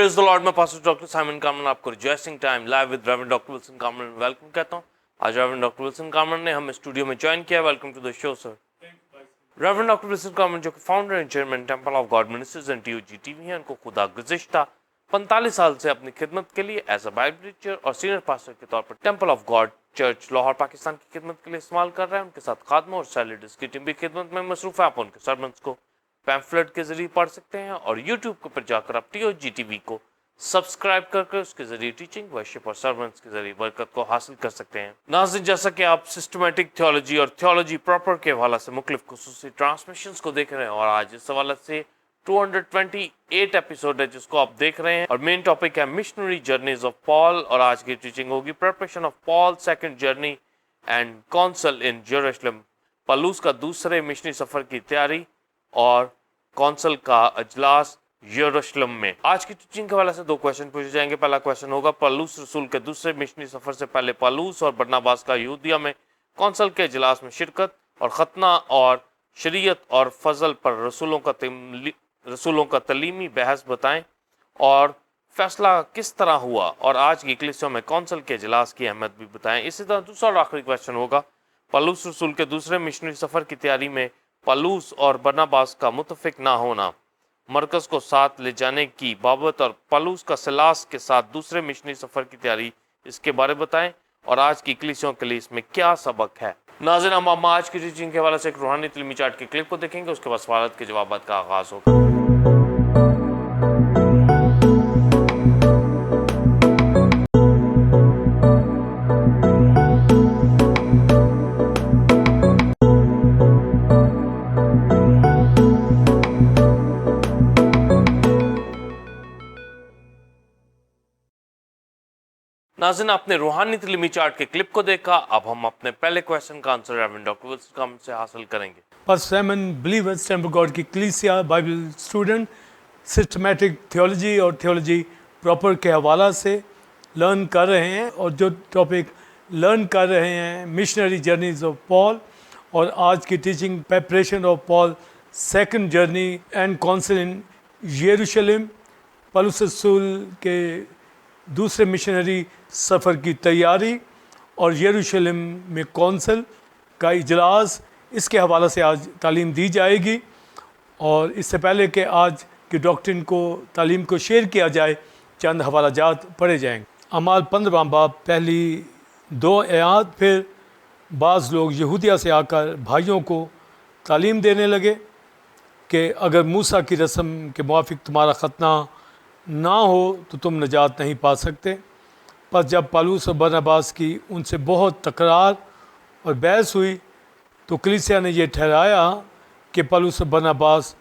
Praise the Lord, मैं pastor doctor Simon Kamran आपको rejoicing time live with reverend doctor Wilson Kamran welcome कहता हूँ। आज रेवरेंड डॉक्टर विल्सन कामरन ने हमें स्टूडियो में ज्वाइन किया। Welcome to the show sir. Reverend doctor Wilson Kamran जो कि founder and chairman temple of God ministries and TOG TV हैं, उनको खुदा गुज़िश्ता 45 साल से अपनी खिदमत के लिए एज अ बाइबल टीचर और सीनियर पास्टर के तौर पर temple of God church Lahore Pakistan की खिदमत के लिए इस्तेमाल कर रहे हैं। उनके साथ खादमों और सेल लीडर्स की टीम भी खिदमत में मसरूफ है। आप उनके सरमन्स को पैम्फलेट के जरिए पढ़ सकते हैं और यूट्यूब के ऊपर जाकर आप टीओजी टीवी को सब्सक्राइब करके उसके जरिए टीचिंग वर्शिप और सर्वेंट्स के जरिए बरकत को हासिल कर सकते हैं। नाज़रीन, जैसा कि आप सिस्टमैटिक थियोलॉजी और थियोलॉजी प्रॉपर के हवाले से मुख्तलिफ खुसूसी ट्रांसमिशंस को देख रहे हैं और आज इस हवाले से 228 एपिसोड है जिसको आप देख रहे हैं और मेन टॉपिक है मिशनरी जर्नीज ऑफ पॉल और आज की टीचिंग होगी preparation of Paul second journey and council in Jerusalem. Palus का दूसरे मिशनरी सफर की तैयारी और काउंसिल का अजलास यरूशलेम में। आज की टीचिंग के हवाले से दो क्वेश्चन पूछे जाएंगे। पहला क्वेश्चन होगा, पलूस रसूल के दूसरे मिशनरी सफर से पहले पलूस और बरनबास का यहूदिया में काउंसिल के इजलास में शिरकत और खतना और शरीयत और फजल पर रसूलों का तलीमी बहस बताएं और फैसला किस तरह हुआ और आज की कलीसिया में काउंसिल के इजलास की अहमियत भी बताएं। इसी तरह दूसरा और आखिरी क्वेश्चन होगा, पलूस रसूल के दूसरे मिशनरी सफर की तैयारी में पलूस और बरनबास का मुतफिक ना होना, मरकज को साथ ले जाने की बाबत और पलूस का सिलास के साथ दूसरे मिशनरी सफर की तैयारी, इसके बारे बताएं और आज की कलीसियों के लिए इसमें क्या सबक है। नाज़रीन, हम आज की टीचिंग के हवाले से एक रूहानी तलीमी चार्ट की क्लिप को देखेंगे, उसके बाद सवाल के जवाब का आगाज होगा। नाज़रीन, आपने रूहानी तलीमी चार्ट के क्लिप को देखा। अब हम अपने पहले क्वेश्चन का answer reverend doctor Wilson Kamran से हासिल करेंगे। Pastor Simon believers temple God की कलीसिया बाइबल स्टूडेंट सिस्टमैटिक थियोलॉजी और थियोलॉजी प्रॉपर के हवाला से लर्न कर रहे हैं और जो टॉपिक लर्न कर रहे हैं मिशनरी जर्नीज ऑफ पॉल और आज की teaching preparation of Paul second journey and council in यरूशलेम, पलूस रसूल के दूसरे मिशनरी सफ़र की तैयारी और यरूशलेम में काउंसिल का इजलास, इसके हवाले से आज तालीम दी जाएगी। और इससे पहले कि आज की डॉक्ट्रिन को तालीम को शेयर किया जाए, चंद हवालाजात पढ़े जाएंगे। अमाल 15 बाब पहली 2 आयत। फिर बाज़ लोग यहूदिया से आकर भाइयों को तालीम देने लगे कि अगर मूसा की रस्म के मुआफिक तुम्हारा खतना ना हो तो तुम नजात नहीं पा सकते। पर जब पलूस और बरनबास की उनसे बहुत तकरार और बहस हुई तो कलीसिया ने यह ठहराया कि पलूस और बरनबास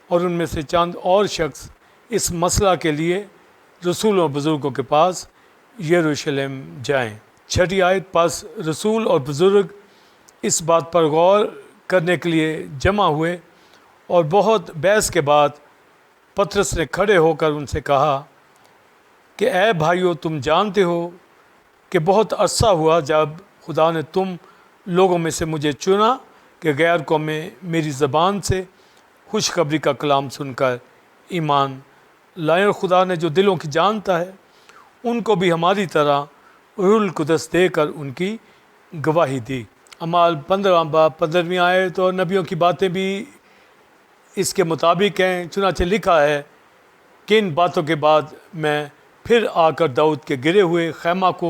और उनमें से चंद और शख्स इस मसला के लिए रसूल और बुज़ुर्गों के पास यरूशलेम जाएं। 6 आयत। पास रसूल और बुज़ुर्ग इस बात पर गौर करने के लिए जमा हुए और बहुत बहस के बाद पतरस ने खड़े होकर उनसे कहा कि ऐ भाइयों, तुम जानते हो कि बहुत अरसा हुआ जब खुदा ने तुम लोगों में से मुझे चुना कि गैर कौमें मेरी ज़बान से खुशखबरी का कलाम सुनकर ईमान लाएं और खुदा ने जो दिलों की जानता है उनको भी हमारी तरह रूहुल कुदस देकर उनकी गवाही दी। अमाल 15 बाब 15वीं आयत। और नबियों की बातें भी इसके मुताबिक हैं। चुनाचे लिखा है कि इन बातों के बाद मैं फिर आकर दाऊद के गिरे हुए खैमा को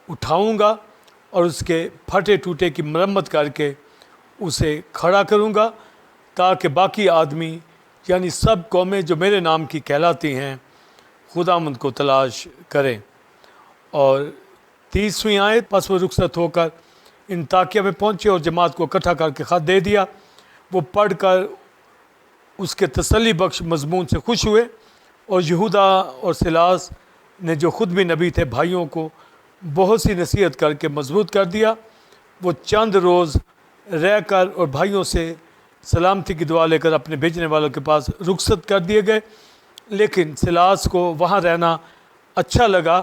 उठाऊंगा और उसके फटे टूटे की मरम्मत करके उसे खड़ा करूंगा, ताकि बाकी आदमी यानी सब कौमें जो मेरे नाम की कहलाती हैं खुदावंद को तलाश करें। और 30वीं आयत। बस वो रुखसत होकर अंताकिया में पहुँचे और जमात को इकट्ठा करके ख़त दे दिया। वो पढ़कर उसके तसल्ली बख्श मजमून से खुश हुए और यहूदा और सिलास ने जो ख़ुद भी नबी थे भाइयों को बहुत सी नसीहत करके मजबूत कर दिया। वो चंद रोज़ रहकर और भाइयों से सलामती की दुआ लेकर अपने भेजने वालों के पास रुखसत कर दिए गए। लेकिन सिलास को वहाँ रहना अच्छा लगा,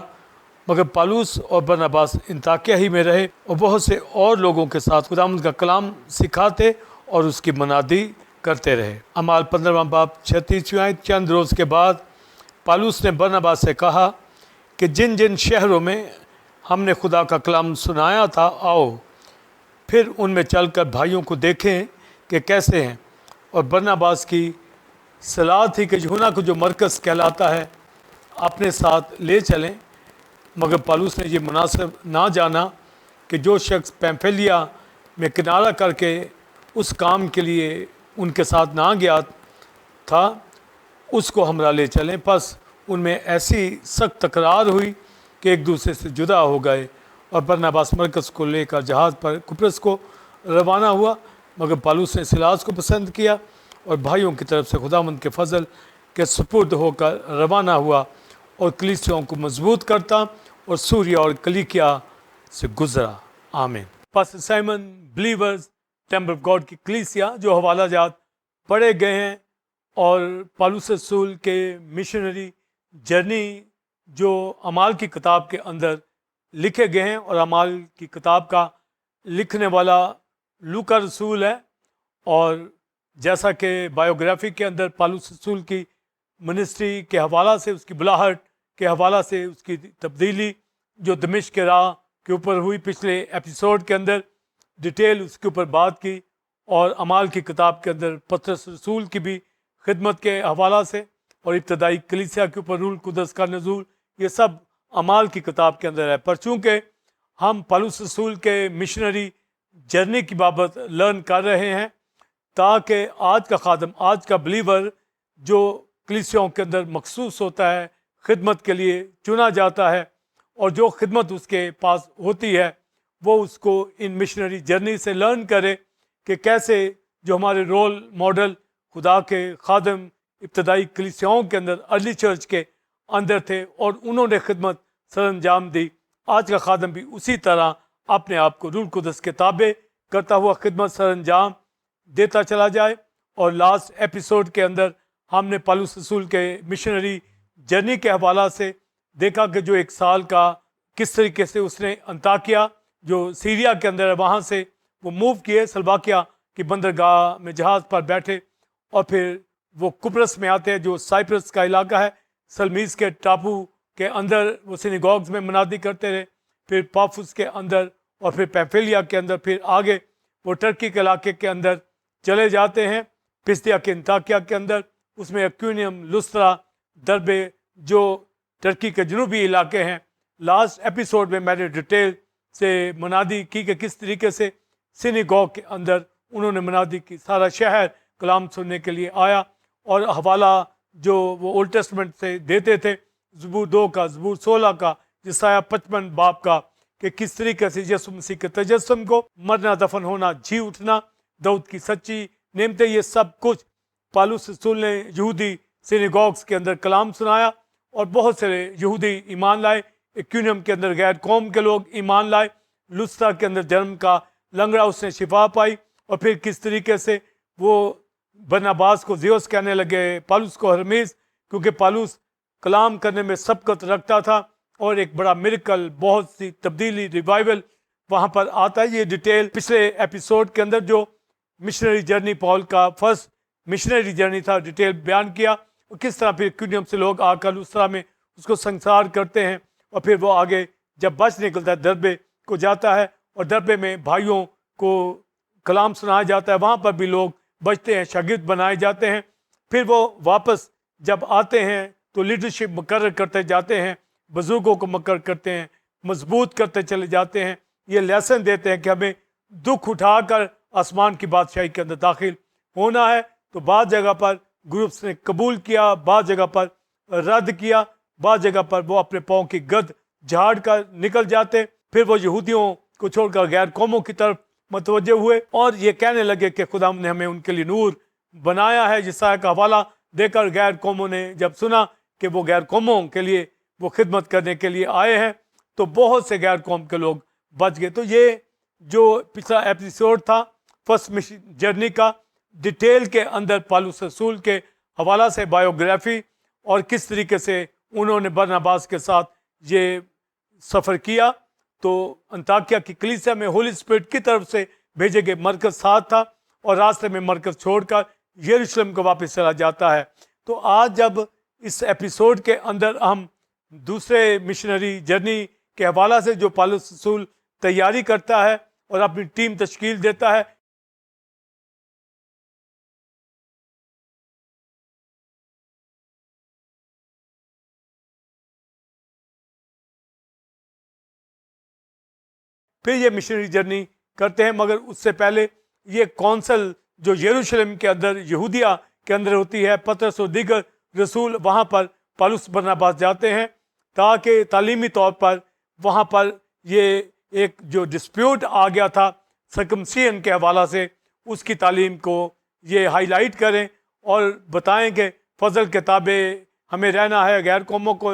मगर पलूस और बरनबास अंताकिया ही में रहे और बहुत से और लोगों के साथ खुदावंद का कलाम सिखाते और उसकी मनादी करते रहे। अमाल 15वां बाब 36वीं आयत। चंद रोज़ के बाद पालूस ने बरनबास से कहा कि जिन जिन शहरों में हमने खुदा का कलाम सुनाया था, आओ फिर उनमें चलकर भाइयों को देखें कि कैसे हैं। और बरनबास की सलाह थी कि यूहन्ना को जो मरकज़ कहलाता है अपने साथ ले चलें, मगर पालूस ने ये मुनासिब ना जाना कि जो शख्स पैम्फिलिया में किनारा करके उस काम के लिए उनके साथ ना गया था उसको हमरा ले चलें। बस उनमें ऐसी सख्त तकरार हुई कि एक दूसरे से जुदा हो गए और बरनबास मरकज़ को लेकर जहाज़ पर कुप्रोस को रवाना हुआ, मगर पालूस ने सिलास को पसंद किया और भाइयों की तरफ से खुदावंद के फजल के सुपुर्द होकर रवाना हुआ और कलीसियाओं को मजबूत करता और सूरिया और कलिकिया से गुजरा। आमीन। Pastor Simon believers temple of God की कलीसिया जो हवाला जात पढ़े गए हैं और पालूस रसूल के मिशनरी जर्नी जो अमाल की किताब के अंदर लिखे गए हैं, और अमाल की किताब का लिखने वाला लूका रसूल है। और जैसा कि बायोग्राफी के अंदर पालूस रसूल की मिनिस्ट्री के हवाला से, उसकी बुलाहट के हवाला से, उसकी तब्दीली जो दमिश्क के राह के ऊपर हुई, पिछले एपिसोड के अंदर डिटेल उसके ऊपर बात की, और अमाल की किताब के अंदर पतरस रसूल की भी खिदमत के हवाला से और इब्तदाई कलीसिया के ऊपर रूल कुदस का नज़ूल, ये सब अमाल की किताब के अंदर है। पर चूँकि हम पालूस रसूल के मिशनरी जर्नी की बाबत लर्न कर रहे हैं, ताकि आज का खादम, आज का बिलीवर जो कलीसियाओं के अंदर मखसूस होता है, खिदमत के लिए चुना जाता है, और जो खिदमत उसके पास होती है वो उसको इन मिशनरी जर्नी से लर्न करे कि कैसे जो हमारे रोल मॉडल खुदा के खादम इब्तदाई कलीसियाओं के अंदर, अर्ली चर्च के अंदर थे और उन्होंने खिदमत सरअंजाम दी, आज का खादम भी उसी तरह अपने आप को रूल कुदस के ताबे करता हुआ खिदमत सरअंजाम देता चला जाए। और लास्ट एपिसोड के अंदर हमने पालूस रसूल के मिशनरी जर्नी के हवाला से देखा कि जो 1 साल का किस तरीके से उसने अंताकिया जो सीरिया के अंदर है वहाँ से वो मूव किए, सलवाकिया की बंदरगाह में जहाज़ पर बैठे और फिर वो कुप्रोस में आते हैं जो साइप्रस का इलाका है, सलमीस के टापू के अंदर वो सिनेगॉग्स में मनादी करते रहे, फिर पाफुस के अंदर और फिर पैम्फिलिया के अंदर, फिर आगे वो टर्की के इलाके के अंदर चले जाते हैं, पिस्तिया के अंताकिया के अंदर, उसमें इकुनियम, लुस्त्रा, दरबे जो टर्की के जनूबी इलाके हैं। लास्ट एपिसोड में मैंने डिटेल से मनादी की कि किस तरीके से सिनेगॉग के अंदर उन्होंने मनादी की, सारा शहर कलाम सुनने के लिए आया, और हवाला जो वो ओल्ड टेस्टमेंट से देते थे, ज़बूर 2 का, ज़बूर 16 का, जिसाया 55 बाब का, कि किस तरीके से यसु मसीह के तजस्सुम को, मरना, दफन होना, जी उठना, दाऊद की सच्ची नेमतें, ये सब कुछ पालूस रसूल ने यहूदी सिनेगॉग्स के अंदर कलाम सुनाया और बहुत सारे यहूदी ईमान लाए। इकुनियम के अंदर गैर कौम के लोग ईमान लाए, लुस्त्रा के अंदर जन्म का लंगड़ा उसने शिफा पाई, और फिर किस तरीके से वो बरनबास को ज़ेउस कहने लगे, पालूस को हरमीस, क्योंकि पालूस कलाम करने में सबकत रखता था, और एक बड़ा मिरेकल, बहुत सी तब्दीली, रिवाइवल वहाँ पर आता है। ये डिटेल पिछले एपिसोड के अंदर जो मिशनरी जर्नी पॉल का फर्स्ट मिशनरी जर्नी था, डिटेल बयान किया, और किस तरह फिर इकुनियम से लोग आकर लुस्त्रा में उसको संसार करते हैं, और फिर वो आगे जब बच निकलता है दरबे को जाता है, और दरबे में भाइयों को कलाम सुनाया जाता है, वहाँ पर भी लोग बचते हैं, शागिर्द बनाए जाते हैं। फिर वो वापस जब आते हैं तो लीडरशिप मुकर्रर करते जाते हैं, बुजुर्गों को मुकर्रर करते हैं, मजबूत करते चले जाते हैं, ये लेसन देते हैं कि हमें दुख उठाकर आसमान की बादशाही के अंदर दाखिल होना है। तो बाद जगह पर ग्रुप्स ने कबूल किया, बाद जगह पर रद्द किया, बाद जगह पर वो अपने पाँव की गद झाड़ कर निकल जाते, फिर वो यहूदियों को छोड़कर गैर कौमों की तरफ मतवज्जे हुए और ये कहने लगे कि खुदा ने हमें उनके लिए नूर बनाया है। यशायाह का हवाला देकर गैर कौमों ने जब सुना कि वो गैर कौमों के लिए वो खिदमत करने के लिए आए हैं, तो बहुत से गैर कौम के लोग बच गए। तो ये जो पिछला एपिसोड था फर्स्ट मिशन जर्नी का, डिटेल के अंदर पालूस रसूल के हवाला से बायोग्राफी और किस तरीके से उन्होंने बरनबास के साथ ये सफ़र किया। तो अंताकिया की कलीसिया में होली स्पिरिट की तरफ से भेजे गए मरकज़ साथ था, और रास्ते में मरकज़ छोड़कर यरूशलेम को वापस चला जाता है। तो आज जब इस एपिसोड के अंदर हम दूसरे मिशनरी जर्नी के हवाला से जो पौलुस रसूल तैयारी करता है और अपनी टीम तश्कील देता है, फिर ये मिशनरी जर्नी करते हैं। मगर उससे पहले ये कौंसल जो यरूशलेम के अंदर यहूदिया के अंदर होती है, पतरस और दीगर रसूल वहाँ पर पौलुस बरनबास जाते हैं ताकि तालीमी तौर पर वहाँ पर ये एक जो डिस्प्यूट आ गया था सर्कमसिजन के हवाला से, उसकी तालीम को ये हाईलाइट करें और बताएं कि फजल के ताबे हमें रहना है गैर कौमों को,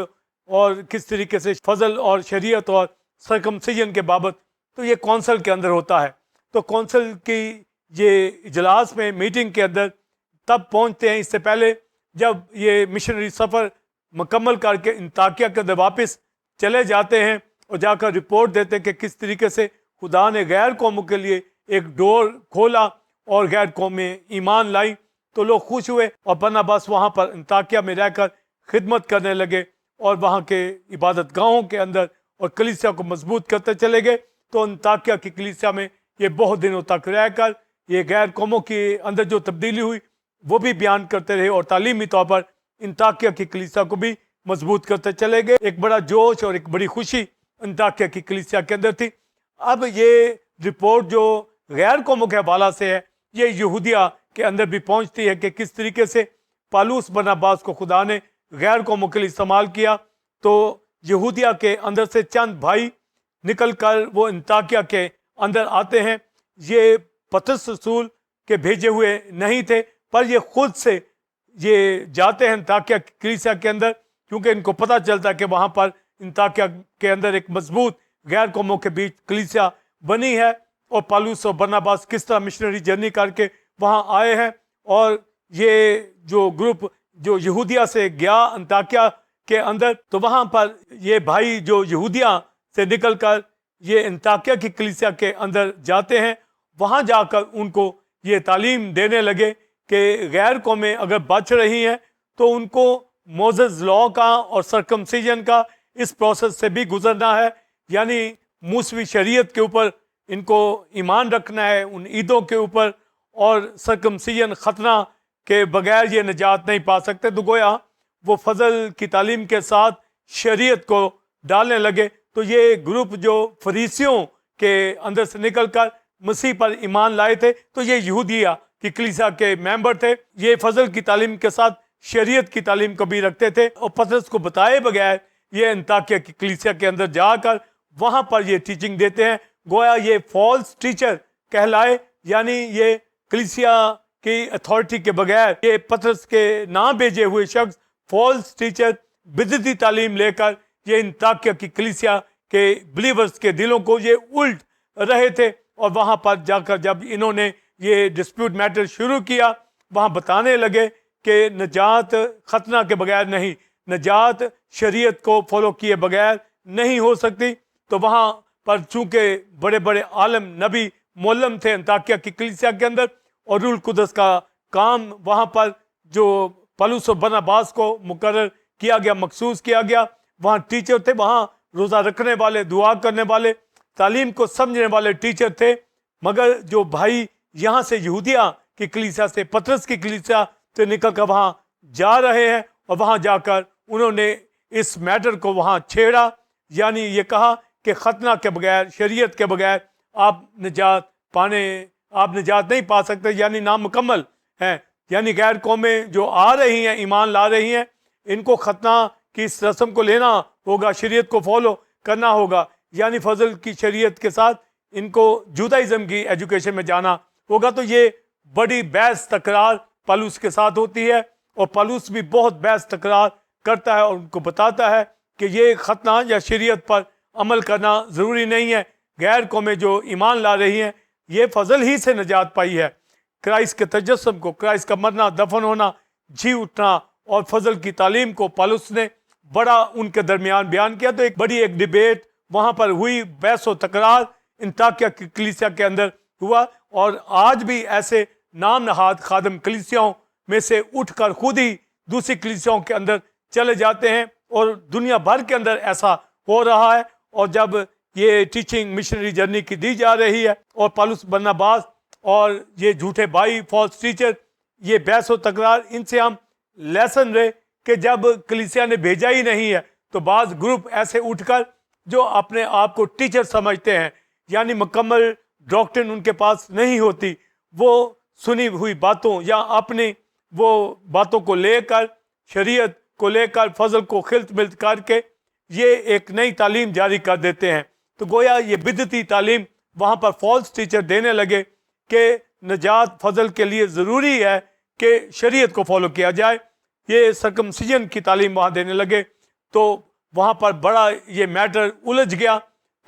और किस तरीके से फजल और शरीयत और सर्कमसिजन के बाबत। तो ये कौंसल के अंदर होता है। तो कौंसल की ये इजलास में मीटिंग के अंदर तब पहुंचते हैं, इससे पहले जब ये मिशनरी सफ़र मुकम्मल करके अंताकिया के अंदर वापस चले जाते हैं और जाकर रिपोर्ट देते हैं कि किस तरीके से खुदा ने गैर कौमों के लिए एक डोर खोला और गैर कौमें ईमान लाई। तो लोग खुश हुए और बरनबास वहाँ पर अंताकिया में रहकर खिदमत करने लगे और वहाँ के इबादत गाहों के अंदर और कलीसिया को मजबूत करते चले गए। तो अंताकिया की कलीसिया में ये बहुत दिनों तक रहकर ये गैर कौमों के अंदर जो तब्दीली हुई वो भी बयान करते रहे और तालीमी तौर पर अंताकिया की कलीसिया को भी मजबूत करते चले गए। एक बड़ा जोश और एक बड़ी खुशी अंताकिया की कलीसिया के अंदर थी। अब ये रिपोर्ट जो गैर कौमों के हवाला से है, ये यहूदिया के अंदर भी पहुंचती है कि किस तरीके से पौलुस बरनबास को खुदा ने गैर कौमों के लिए इस्तेमाल किया। तो यहूदिया के अंदर से चंद भाई निकल कर वो अंताकिया के अंदर आते हैं। ये पतरस रसूल के भेजे हुए नहीं थे, पर ये खुद से ये जाते हैं अंताकिया कलीसिया के अंदर, क्योंकि इनको पता चलता है कि वहाँ पर अंताकिया के अंदर एक मजबूत गैर कौमों के बीच कलीसिया बनी है और पौलुस और बरनबास किस तरह मिशनरी जर्नी करके वहाँ आए हैं। और ये जो ग्रुप जो यहूदिया से गया अंताकिया के अंदर, तो वहाँ पर ये भाई जो यहूदिया से निकलकर ये अंताकिया की कलीसिया के अंदर जाते हैं। वहाँ जाकर उनको ये तालीम देने लगे कि गैर कौमें अगर बच रही हैं तो उनको मोसेस लॉ का और सर्कमसिजन का इस प्रोसेस से भी गुजरना है, यानी मूसवी शरीयत के ऊपर इनको ईमान रखना है, उन ईदों के ऊपर, और सर्कमसिजन खतना के बगैर ये निजात नहीं पा सकते। तो गोया वो फजल की तालीम के साथ शरीयत को डालने लगे। तो ये ग्रुप जो फरीसियों के अंदर से निकलकर मसीह पर ईमान लाए थे, तो ये यहूदिया की कलीसिया के मेंबर थे। ये फजल की तालीम के साथ शरीयत की तालीम को भी रखते थे और पतरस को बताए बगैर ये अंताकिया की कलीसिया के अंदर जाकर वहाँ पर ये टीचिंग देते हैं। गोया ये फॉल्स टीचर कहलाए, यानी ये कलीसिया की अथॉरिटी के बगैर ये पतरस के ना भेजे हुए शख्स फॉल्स टीचर बिदती तालीम लेकर ये अंताकिया की कलीसिया के बिलीवर्स के दिलों को ये उल्ट रहे थे। और वहाँ पर जाकर जब इन्होंने ये डिस्प्यूट मैटर शुरू किया, वहाँ बताने लगे कि नजात खतना के बगैर नहीं, नजात शरीयत को फॉलो किए बगैर नहीं हो सकती। तो वहाँ पर चूँकि बड़े बड़े आलम नबी मोल्लम थे अंताकिया की कलीसिया के अंदर, और रूल कुदस का काम वहाँ पर जो पौलुस और बरनबास को मुकर्रर किया गया, मखसूस किया गया, वहाँ टीचर थे, वहाँ रोज़ा रखने वाले, दुआ करने वाले, तालीम को समझने वाले टीचर थे। मगर जो भाई यहाँ से यहूदिया की कलीसिया से, पतरस की कलीसिया से निकल कर वहाँ जा रहे हैं और वहाँ जाकर उन्होंने इस मैटर को वहाँ छेड़ा, यानी ये कहा कि खतना के बगैर, शरीयत के बगैर आप निजात नहीं पा सकते, यानी नामुकम्मल हैं। यानी गैर कौमें जो आ रही हैं, ईमान ला रही हैं, इनको खतना की इस रस्म को लेना होगा, शरीयत को फॉलो करना होगा, यानी फजल की शरीयत के साथ इनको जुदाइज़म की एजुकेशन में जाना होगा। तो ये बड़ी बहस तकरार पौलुस के साथ होती है और पौलुस भी बहुत बहस तकरार करता है और उनको बताता है कि ये खतना या शरीयत पर अमल करना ज़रूरी नहीं है। गैर कौमें जो ईमान ला रही हैं ये फजल ही से निजात पाई है। क्राइस्ट के तजस्सुम को, क्राइस्ट का मरना, दफन होना, जी उठना और फजल की तालीम को पौलुस ने बड़ा उनके दरमियान बयान किया। तो एक बड़ी डिबेट वहाँ पर हुई, बहस व तकरार अंताकिया की कलीसिया के अंदर हुआ। और आज भी ऐसे नाम नहाद खादम कलीसियाओं में से उठकर खुद ही दूसरी कलीसियाओं के अंदर चले जाते हैं और दुनिया भर के अंदर ऐसा हो रहा है। और जब ये टीचिंग मिशनरी जर्नी की दी जा रही है और पौलुस बरनबास और ये झूठे भाई फॉल्स टीचर, ये बहस और तकरार, इनसे हम लेसन रहे कि जब कलीसिया ने भेजा ही नहीं है तो बाज़ ग्रुप ऐसे उठकर जो अपने आप को टीचर समझते हैं, यानी मुकम्मल डॉक्ट्रिन उनके पास नहीं होती, वो सुनी हुई बातों या अपनी वो बातों को लेकर, शरीयत को लेकर, फजल को खिल्त मिल्त करके ये एक नई तालीम जारी कर देते हैं। तो गोया ये बिदती तालीम वहाँ पर फॉल्स टीचर देने लगे कि नजात फजल के लिए ज़रूरी है कि शरीयत को फॉलो किया जाए। ये सर्कमसिजन की तालीम वहाँ देने लगे, तो वहाँ पर बड़ा ये मैटर उलझ गया।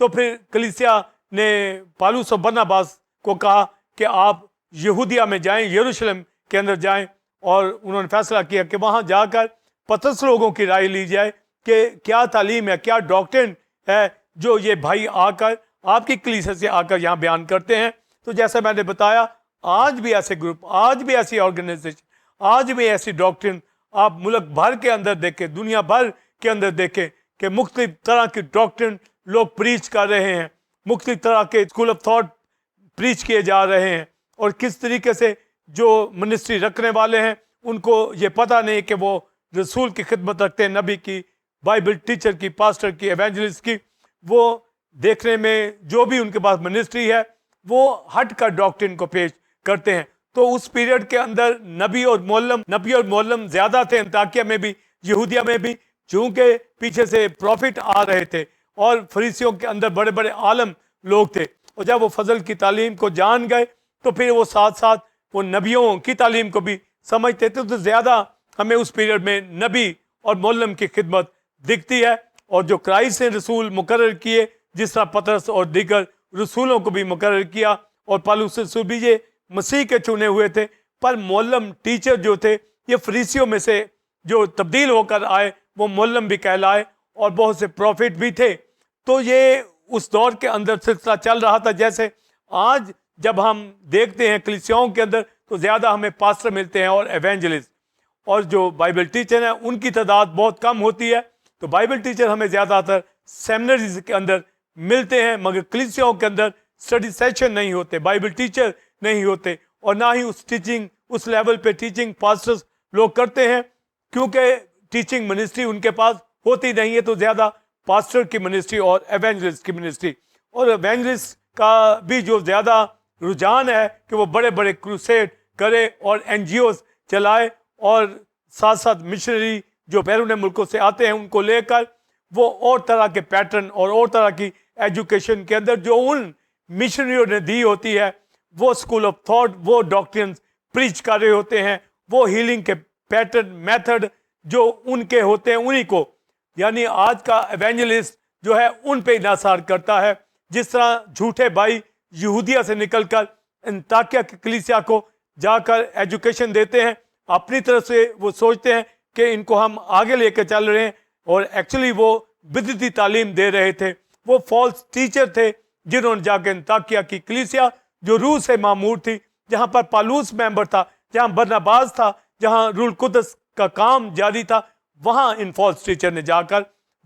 तो फिर कलीसिया ने पौलुस और बरनबास को कहा कि आप यहूदिया में जाएं, यरूशलेम के अंदर जाएं, और उन्होंने फैसला किया कि वहाँ जाकर पतरस लोगों की राय ली जाए कि क्या तालीम है, क्या डॉक्ट्रिन है जो ये भाई आकर आपकी कलीसिया से आकर यहाँ बयान करते हैं। तो जैसा मैंने बताया, आज भी ऐसे ग्रुप, आज भी ऐसी ऑर्गेनाइजेशन, आज भी ऐसी डॉक्ट्रिन आप मुल्क भर के अंदर देखें, दुनिया भर के अंदर देखें कि मुख्तलिफ तरह की डॉक्ट्रिन लोग प्रीच कर रहे हैं, मुख्तलिफ तरह के स्कूल ऑफ थॉट प्रीच किए जा रहे हैं, और किस तरीके से जो मिनिस्ट्री रखने वाले हैं उनको ये पता नहीं कि वो रसूल की खिदमत रखते हैं, नबी की, बाइबल टीचर की, पास्टर की, एवेंजलिस्ट की। वो देखने में जो भी उनके पास मिनिस्ट्री है वो हट कर डॉक्ट्रिन को पेश करते हैं। तो उस पीरियड के अंदर नबी और मोल्लम ज़्यादा थे, अंताकिया में भी, यहूदिया में भी, चूँकि पीछे से प्रॉफिट आ रहे थे और फरीसियों के अंदर बड़े बड़े आलम लोग थे। और जब वो फजल की तालीम को जान गए तो फिर वो साथ साथ वो नबियों की तालीम को भी समझते थे। तो ज़्यादा हमें उस पीरियड में नबी और मोल्लम की खिदमत दिखती है। और जो क्राइस्ट ने रसूल मुकर्रर किए, जिस तरह पतरस और दीगर रसूलों को भी मुकर्रर किया, और पौलुस रसूल भी ये मसीह के चुने हुए थे, पर मोल्लम टीचर जो थे ये फरीसियों में से जो तब्दील होकर आए वो मोल्लम भी कहलाए, और बहुत से प्रॉफिट भी थे। तो ये उस दौर के अंदर सिलसिला चल रहा था। जैसे आज जब हम देखते हैं कलीसियाओं के अंदर तो ज़्यादा हमें पास्टर मिलते हैं और एवेंजलिस्ट, और जो बाइबल टीचर हैं उनकी तादाद बहुत कम होती है। तो बाइबल टीचर हमें ज़्यादातर सेमिनरीज के अंदर मिलते हैं, मगर कलीसियाओं के अंदर स्टडी सेशन नहीं होते, बाइबल टीचर नहीं होते, और ना ही उस टीचिंग, उस लेवल पे टीचिंग पास्टर्स लोग करते हैं, क्योंकि टीचिंग मिनिस्ट्री उनके पास होती नहीं है। तो ज़्यादा पास्टर की मिनिस्ट्री और एवेंजलिस्ट की मिनिस्ट्री, और एवेंजलिस्ट का भी जो ज़्यादा रुझान है कि वो बड़े बड़े क्रूसेड करे और एनजीओस चलाए, और साथ साथ मिशनरी जो बैरून मुल्कों से आते हैं उनको लेकर वो और तरह के पैटर्न और तरह की एजुकेशन के अंदर जो उन मिशनरियों ने दी होती है, वो स्कूल ऑफ थॉट, वो डॉक्ट्रिन्स प्रीच कर रहे होते हैं, वो हीलिंग के पैटर्न मेथड जो उनके होते हैं उन्हीं को, यानी आज का एवेंजलिस्ट जो है उन पे इंसार करता है। जिस तरह झूठे भाई यहूदिया से निकलकर अंताकिया की कलीसिया को जाकर एजुकेशन देते हैं, अपनी तरफ से वो सोचते हैं कि इनको हम आगे लेकर चल रहे हैं, और एक्चुअली वो बिदती तालीम दे रहे थे। वो फॉल्स टीचर थे जिन्होंने जाकर अंताकिया की कलीसिया जो रूह से मामूर थी, जहाँ पर पौलुस मेंबर था, जहाँ बरनबास था, जहाँ रूल कुदस का काम जारी था, वहाँ इन फॉल्स टीचर ने जाकर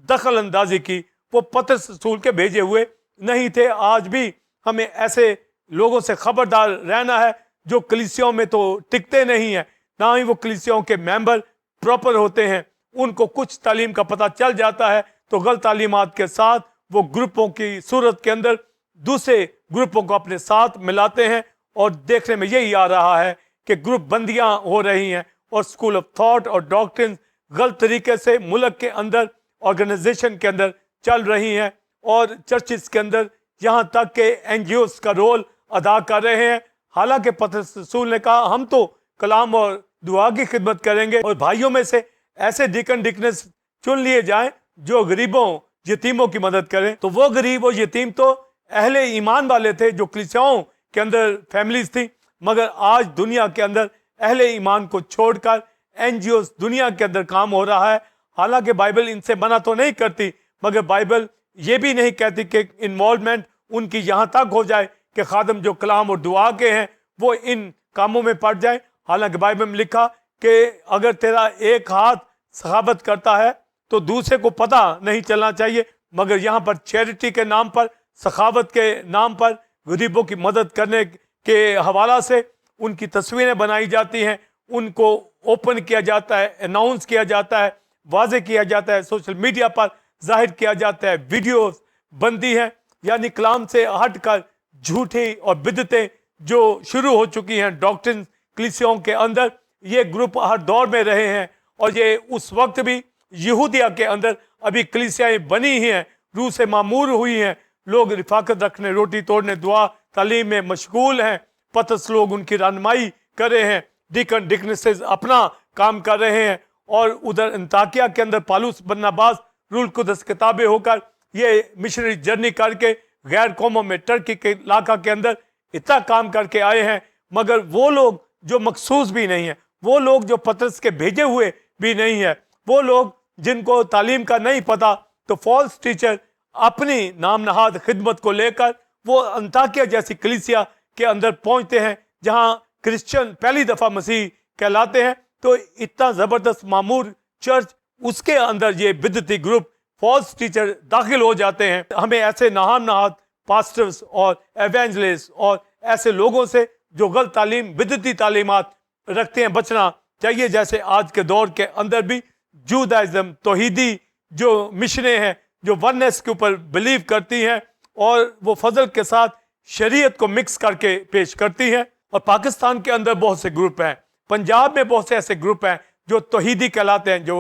दखल अंदाजी की। वो पतरस रसूल के भेजे हुए नहीं थे। आज भी हमें ऐसे लोगों से खबरदार रहना है जो कलीसियाओं में तो टिकते नहीं हैं, ना ही वो कलीसियाओं के मेंबर प्रॉपर होते हैं। उनको कुछ तालीम का पता चल जाता है तो गलत तालीमात के साथ वो ग्रुपों की सूरत के अंदर दूसरे ग्रुपों को अपने साथ मिलाते हैं, और देखने में यही आ रहा है कि ग्रुप बंदियां हो रही हैं, और स्कूल ऑफ थॉट और डॉक्ट्रिन गलत तरीके से मुल्क के अंदर ऑर्गेनाइजेशन के अंदर चल रही हैं, और चर्चिस के अंदर यहाँ तक के एनजीओस का रोल अदा कर रहे हैं। हालांकि पतरस रसूल ने कहा हम तो कलाम और दुआ की खिदमत करेंगे, और भाइयों में से ऐसे डिकन डिकनेस चुन लिए जाएं जो गरीबों यतीमों की मदद करें। तो वो गरीब और यतीम तो अहले ईमान वाले थे जो कलीसियाओं के अंदर फैमिलीज थी, मगर आज दुनिया के अंदर अहले ईमान को छोड़कर एनजीओस दुनिया के अंदर काम हो रहा है। हालांकि बाइबल इनसे मना तो नहीं करती, मगर बाइबल ये भी नहीं कहती कि इन्वॉल्वमेंट उनकी यहाँ तक हो जाए कि खादम जो कलाम और दुआ के हैं वो इन कामों में पड़ जाए। हालांकि बाइबल में लिखा कि अगर तेरा एक हाथ सखावत करता है तो दूसरे को पता नहीं चलना चाहिए, मगर यहाँ पर चैरिटी के नाम पर, सखावत के नाम पर, गरीबों की मदद करने के हवाला से उनकी तस्वीरें बनाई जाती हैं, उनको ओपन किया जाता है, अनाउंस किया जाता है, वाजे किया जाता है, सोशल मीडिया पर जाहिर किया जाता है, वीडियोस बनती हैं। यानी कलाम से हटकर झूठी और बिदतें जो शुरू हो चुकी हैं डॉक्ट्रिन कलीसियाओं के अंदर, ये ग्रुप हर दौर में रहे हैं और ये उस वक्त भी यहूदिया के अंदर अभी कलीसियाएं बनी ही हैं, रूह से मामूर हुई हैं, लोग रिफाकत रखने, रोटी तोड़ने, दुआ तालीम में मशगूल हैं, पतरस लोग उनकी रहनुमाई कर रहे हैं, डिकन डिकनेसेस अपना काम कर रहे हैं, और उधर अंताकिया के अंदर पालूस बरनबास रूल कुदस किताबें होकर ये मिशनरी जर्नी करके गैर कौमों में टर्की के इलाका के अंदर इतना काम करके आए हैं। मगर वो लोग जो मखसूस भी नहीं है, वो लोग जो पतरस के भेजे हुए भी नहीं है, वो लोग जिनको तालीम का नहीं पता, तो फॉल्स टीचर अपनी नाम नहाद खिदमत को लेकर वो अंताकिया जैसी कलीसिया के अंदर पहुंचते हैं जहां क्रिश्चियन पहली दफा मसीह कहलाते हैं। तो इतना जबरदस्त मामूर चर्च, उसके अंदर ये बिदती ग्रुप फॉल्स टीचर दाखिल हो जाते हैं। हमें ऐसे नाम नहाद पास्टर्स और एवेंजलिस्ट और ऐसे लोगों से जो गलत तालीम, बिदती तालीमात रखते हैं, बचना चाहिए। जैसे आज के दौर के अंदर भी जूदाइज्म, तौहीदी जो मिशनें हैं, जो वननेस के ऊपर बिलीव करती हैं और वो फजल के साथ शरीयत को मिक्स करके पेश करती हैं। और पाकिस्तान के अंदर बहुत से ग्रुप हैं, पंजाब में बहुत से ऐसे ग्रुप हैं जो तौहीदी कहलाते हैं, जो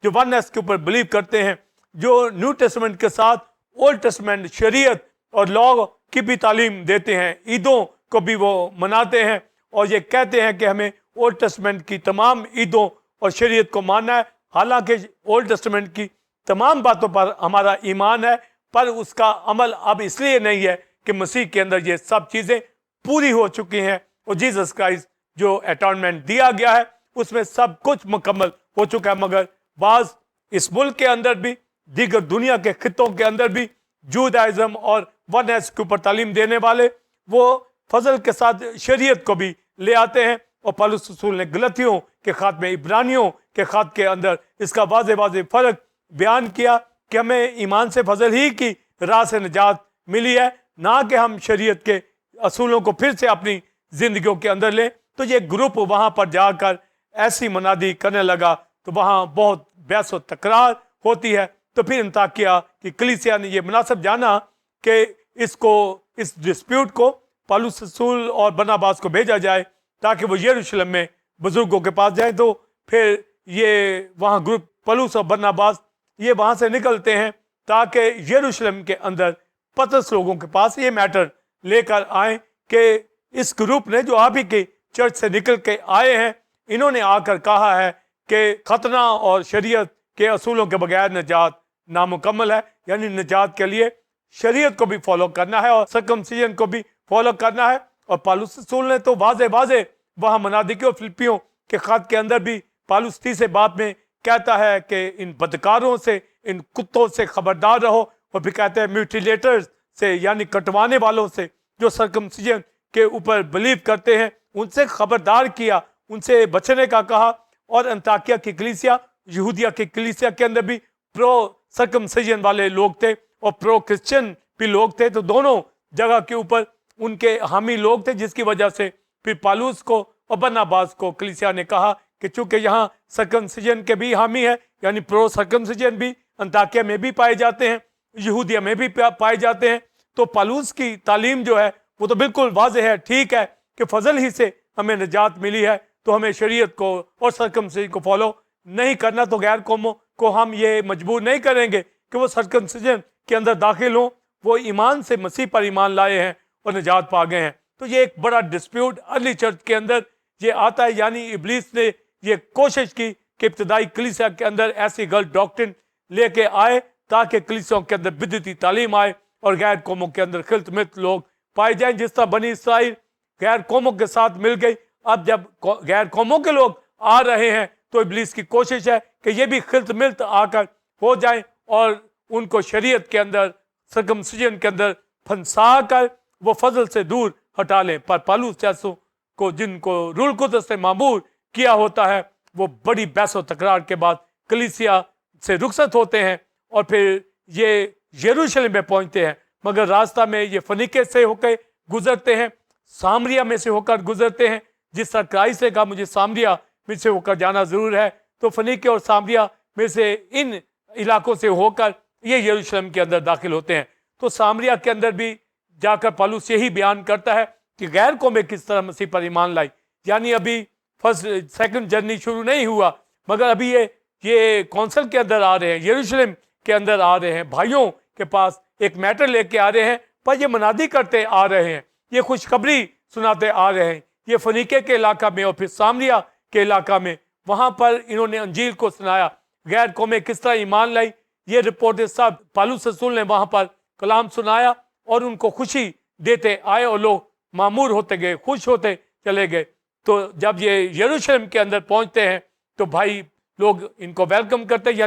वननेस के ऊपर बिलीव करते हैं, जो न्यू टेस्टमेंट के साथ ओल्ड टेस्टमेंट, शरीयत और लॉ की भी तालीम देते हैं। ईदों को भी वो मनाते हैं और ये कहते हैं कि हमें ओल्ड टेस्टमेंट की तमाम ईदों और शरीयत को मानना है। हालांकि ओल्ड टेस्टमेंट की तमाम बातों पर हमारा ईमान है, पर उसका अमल अब इसलिए नहीं है कि मसीह के अंदर ये सब चीज़ें पूरी हो चुकी हैं और जीसस क्राइस्ट जो अटॉर्नमेंट दिया गया है उसमें सब कुछ मुकम्मल हो चुका है। मगर बाज इस मुल्क के अंदर भी, दीगर दुनिया के खित्तों के अंदर भी जूदाइज्म और वननेस के ऊपर तालीम देने वाले वो फजल के साथ शरीयत को भी ले आते हैं। और पौलुस रसूल ने गलतियों के खात में, इब्रानियों के खात के अंदर इसका वाज़े फ़र्क बयान किया कि हमें ईमान से फजल ही की राह से निजात मिली है, ना कि हम शरीयत के असूलों को फिर से अपनी जिंदगियों के अंदर लें। तो ये ग्रुप वहाँ पर जाकर ऐसी मनादी करने लगा तो वहाँ बहुत बहस व तकरार होती है। तो फिर अंताकिया की कलीसिया ने यह मुनासिब जाना कि इस डिस्प्यूट को पौलुस रसूल और बरनबास को भेजा जाए ताकि वो यरूशलेम में बुजुर्गों के पास जाए। तो फिर ये वहाँ ग्रुप पौलुस और बरनबास ये वहाँ से निकलते हैं ताकि यरूशलेम के अंदर पतरस लोगों के पास ये मैटर लेकर आए कि इस ग्रुप ने जो आप ही के चर्च से निकल के आए हैं, इन्होंने आकर कहा है कि खतना और शरीयत के असूलों के बगैर निजात नामुकम्मल है। यानी निजात के लिए शरीयत को भी फॉलो करना है और सर्कमसिजन को भी फॉलो करना है। और पौलुस रसूल ने तो वाजे वहाँ मनादी के और फिलिपियों के खत के अंदर भी पौलुस 30 बाब में कहता है कि इन बदकारों से, इन कुत्तों से खबरदार रहो। और फिर कहते हैं म्यूटिलेटर्स से, यानी कटवाने वालों से, जो सर्कमसिजन के ऊपर बिलीव करते हैं, उनसे खबरदार किया, उनसे बचने का कहा। और अंताकिया की कलीसिया, यहूदिया की कलीसिया के अंदर भी प्रो सर्कमसिजन वाले लोग थे और प्रो क्रिश्चियन भी लोग थे। तो दोनों जगह के ऊपर उनके हामी लोग थे, जिसकी वजह से फिर पौलुस को और बरनबास को कलीसिया ने कहा कि चूंकि यहाँ सर्कमसिजन के भी हामी है, यानी प्रो सर्कमसिजन भी अंताकिया में भी पाए जाते हैं, यहूदिया में भी पाए जाते हैं। तो पौलुस की तालीम जो है वो तो बिल्कुल वाज़े है, ठीक है कि फजल ही से हमें निजात मिली है, तो हमें शरीयत को और सर्कमसिजन को फॉलो नहीं करना। तो गैर कौमों को हम ये मजबूर नहीं करेंगे कि वो सर्कमसिजन के अंदर दाखिल हों, वो ईमान से मसीह पर ईमान लाए हैं और निजात पा गए हैं। तो ये एक बड़ा डिस्प्यूट अर्ली चर्च के अंदर ये आता है। यानी इब्लीस ने ये कोशिश की कि इब्तदाई कलीसिया के अंदर ऐसी गलत डॉक्ट्रिन लेके आए ताकि कलीसियाओं के अंदर बिदती तालीम आए और गैर कौमों के अंदर खिलत मिलत लोग पाए जाएं। जिस तरह बनी इसराइल गैर कौमों के साथ मिल गई, अब जब गैर कौमों के लोग आ रहे हैं तो इब्लीस की कोशिश है कि ये भी खिलत मिलत आकर हो जाए और उनको शरीयत के अंदर, सर्कमसिजन के अंदर फंसा कर वो फजल से दूर हटा लें। पर पौलुस जैसों को, जिनको रूल कुदस से मामूर किया होता है, वो बड़ी बहस और तकरार के बाद कलीसिया से रुखसत होते हैं और फिर ये यरूशलेम में पहुंचते हैं, मगर रास्ता में ये फनीके से होकर गुजरते हैं, सामरिया में से होकर गुजरते हैं। जिस तरह क्राइस्ट ने कहा मुझे सामरिया में से होकर जाना जरूर है, तो फनीके और सामरिया में से इन इलाकों से होकर ये यरूशलेम के अंदर दाखिल होते हैं। तो सामरिया के अंदर भी जाकर पौलुस यही बयान करता है कि गैर कौमें किस तरह मसीह पर ईमान लाई। यानी अभी फर्स्ट सेकंड जर्नी शुरू नहीं हुआ, मगर अभी ये कौंसिल के अंदर आ रहे हैं, यरूशलेम के अंदर आ रहे हैं, भाइयों के पास एक मैटर लेके आ रहे हैं, पर ये मनादी करते आ रहे हैं, ये खुशखबरी सुनाते आ रहे हैं। ये फनीके के इलाका में और फिर सामरिया के इलाका में, वहां पर इन्होंने अंजील को सुनाया, गैर कौमें किस तरह ईमान लाई। ये रिपोर्टर साहब पौलुस रसूल ने वहां पर कलाम सुनाया और उनको खुशी देते आए और लोग मामूर होते गए, खुश होते चले गए। तो जब ये यरूशलेम के अंदर पहुंचते हैं तो भाई लोग इनको वेलकम करते हैं,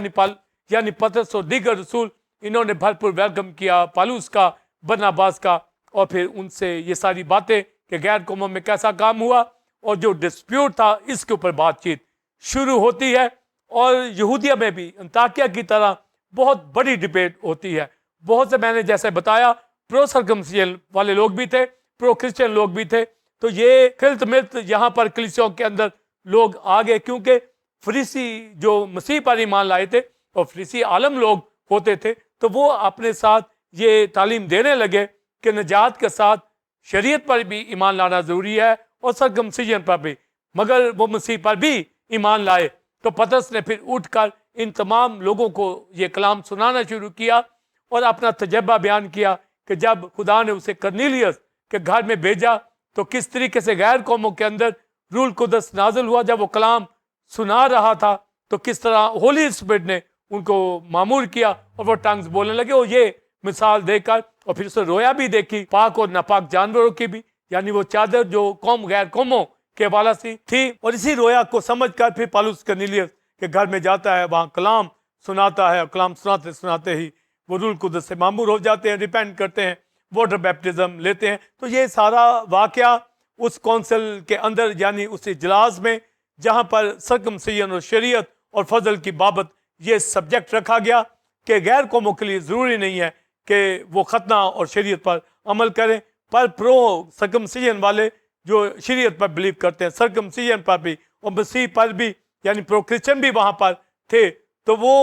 यानी पतरस और दीगर रसूल इन्होंने भरपूर वेलकम किया पौलुस का, बरनबास का, और फिर उनसे ये सारी बातें कि गैर कौमों में कैसा काम हुआ और जो डिस्प्यूट था इसके ऊपर बातचीत शुरू होती है। और यहूदिया में भी अंताकिया की तरह बहुत बड़ी डिबेट होती है। बहुत से, मैंने जैसे बताया, प्रो सर्कमसिजन वाले लोग भी थे, प्रो क्रिश्चियन लोग भी थे। तो ये खिल्त मिल्त यहाँ पर कलीसियाओं के अंदर लोग आ गए, क्योंकि फरीसी जो मसीह पर ईमान लाए थे और फरीसी आलम लोग होते थे, तो वो अपने साथ ये तालीम देने लगे कि निजात के साथ शरीयत पर भी ईमान लाना जरूरी है और सर्कमसिजन पर भी। मगर वो मसीह पर भी ईमान लाए। तो पतरस ने फिर उठकर इन तमाम लोगों को ये कलाम सुनाना शुरू किया और अपना तजर्बा बयान किया कि जब खुदा ने उसे करनीलियस के घर में भेजा तो किस तरीके से गैर कौमों के अंदर रूल कुदस नाजिल हुआ। जब वो कलाम सुना रहा था तो किस तरह होली स्पिरिट ने उनको मामूर किया और वो टंग्स बोलने लगे। और ये मिसाल देकर और फिर उसे रोया भी देखी, पाक और नापाक जानवरों की भी, यानी वो चादर जो कौम गैर कौमों के हवाला से थी। और इसी रोया को समझकर फिर पौलुस करनीलियस के घर में जाता है, वहाँ कलाम सुनाता है और कलाम सुनाते सुनाते ही वो रूल कुदस से मामूर हो जाते हैं, रिपेंट करते हैं, वाटर बैप्टिज्म लेते हैं। तो ये सारा वाकया उस कौंसिल के अंदर, यानी उस इजलास में जहाँ पर सर्कमसिजन और शरीयत और फजल की बाबत ये सब्जेक्ट रखा गया कि गैर कौमों के लिए ज़रूरी नहीं है कि वो खतना और शरीयत पर अमल करें, पर प्रो सर्कमसिजन वाले जो शरीयत पर बिलीव करते हैं, सर्कमसिजन पर भी और मसीह पर भी, यानी प्रो क्रिश्चियन भी वहाँ पर थे। तो वो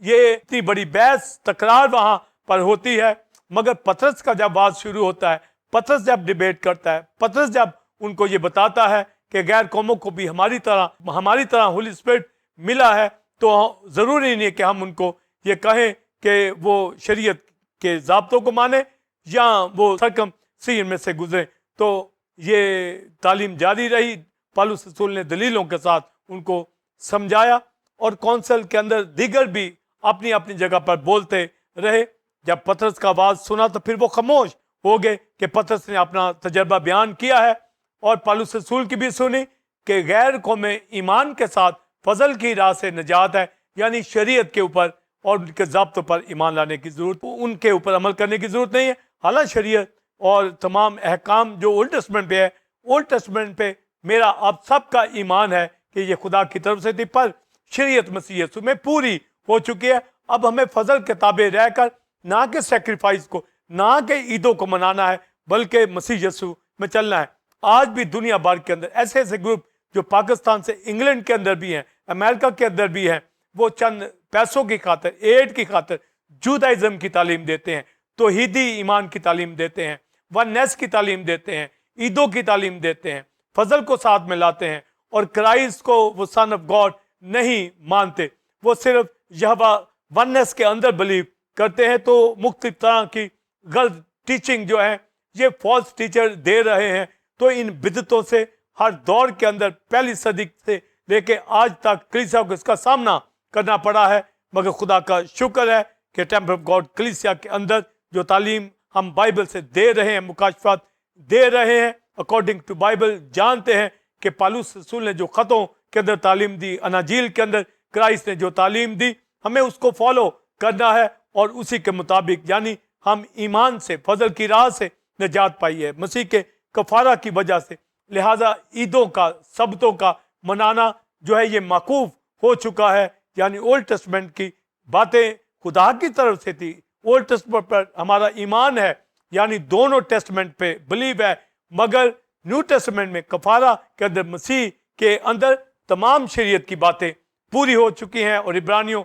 ये इतनी बड़ी बहस तकरार वहाँ पर होती है। मगर पतरस का जब बात शुरू होता है, पतरस जब डिबेट करता है, पतरस जब उनको ये बताता है कि गैर कौमों को भी हमारी तरह होली स्पिरिट मिला है, तो ज़रूरी नहीं है कि हम उनको ये कहें कि वो शरीयत के ज़ाब्तों को माने या वो सर्कमसिजन में से गुजरे। तो ये तालीम जारी रही, पौलुस रसूल ने दलीलों के साथ उनको समझाया और कौंसिल के अंदर दीगर भी अपनी अपनी जगह पर बोलते रहे। जब पतरस का आवाज़ सुना तो फिर वो खामोश हो गए कि पतरस ने अपना तजर्बा बयान किया है। और पौलुस रसूल की भी सुनी कि गैर कौमें ईमान के साथ फजल की राह से निजात है, यानी शरीयत के ऊपर और उनके ज़ाब्तों पर ईमान लाने की ज़रूरत, उनके ऊपर अमल करने की ज़रूरत नहीं है। हालांकि शरीयत और तमाम अहकाम जो ओल्ड टेस्टमेंट पे है, ओल्ड टेस्टमेंट पे मेरा आप सबका ईमान है कि ये खुदा की तरफ से थी, पर शरीयत मसीह यीशु में पूरी हो चुकी है। अब हमें फजल के ताबे रहकर ना कि सेक्रीफाइस को, ना कि ईदों को मनाना है, बल्कि मसीह यीशु में चलना है। आज भी दुनिया भर के अंदर ऐसे ऐसे ग्रुप जो पाकिस्तान से इंग्लैंड के अंदर भी हैं, अमेरिका के अंदर भी हैं, वो चंद पैसों की खातिर, एड की खातिर जूदाइज्म की तालीम देते हैं, तौहीदी ईमान की तालीम देते हैं, वननेस की तालीम देते हैं, ईदों की तालीम देते हैं, फजल को साथ में लाते हैं और क्राइस्ट को वो सन ऑफ गॉड नहीं मानते, वो सिर्फ यहोवा वननेस के अंदर बिलीव करते हैं। तो मुख्तलिफ तरह की गलत टीचिंग जो है ये फॉल्स टीचर दे रहे हैं। तो इन बिदतों से हर दौर के अंदर पहली सदी से लेके आज तक कलीसिया को इसका सामना करना पड़ा है। मगर खुदा का शुक्र है कि टेम्पल ऑफ गॉड कलीसिया के अंदर जो तालीम हम बाइबल से दे रहे हैं, मुकाशफात दे रहे हैं अकॉर्डिंग टू बाइबल, जानते हैं कि पौलुस रसूल ने जो ख़तों के अंदर तालीम दी, अनाजील के अंदर क्राइस्ट ने जो तालीम दी, हमें उसको फॉलो करना है और उसी के मुताबिक, यानी हम ईमान से, फजल की राह से निजात पाई है मसीह के कफारा की वजह से। लिहाजा ईदों का, सबतों का मनाना जो है ये माकूफ हो चुका है, यानी ओल्ड टेस्टमेंट की बातें खुदा की तरफ से थी, ओल्ड टेस्टमेंट पर हमारा ईमान है, यानी दोनों टेस्टमेंट पे बिलीव है, मगर न्यू टेस्टमेंट में कफारा के अंदर मसीह के अंदर तमाम शरीयत की बातें पूरी हो चुकी हैं। और इब्रानियों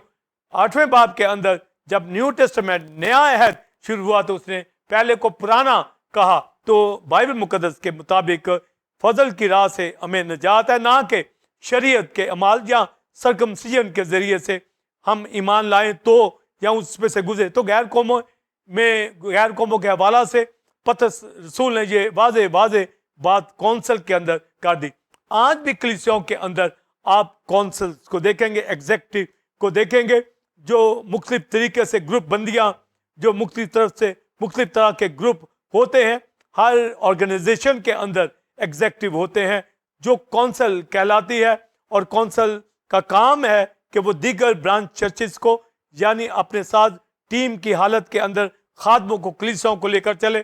8वें बाब के अंदर जब न्यू टेस्टमेंट नया अहद शुरू हुआ तो उसने पहले को पुराना कहा। तो बाइबल मुकद्दस के मुताबिक फजल की राह से हमें निजात है, ना कि शरीयत के अमाल या सरकमसिजन के जरिए से हम ईमान लाएं तो या उसमें से गुजरे। तो गैर कौमों के हवाला से पतरस रसूल ने ये वाजे बात कौंसल के अंदर कर दी। आज भी कलीसियाओं के अंदर आप कौंसल को देखेंगे, एग्जेक्टिव को देखेंगे, जो मुख्तलिफ तरीके से ग्रुप बंदियां, जो मुख्तलिफ तरफ से मुख्तलिफ तरह के ग्रुप होते हैं। हर ऑर्गेनाइजेशन के अंदर एग्जेक्टिव होते हैं जो कौंसल कहलाती है, और कौंसल का काम है कि वो दीगर ब्रांच चर्चिस को यानी अपने साथ टीम की हालत के अंदर खादमों को, कलीसियाओं को लेकर चले।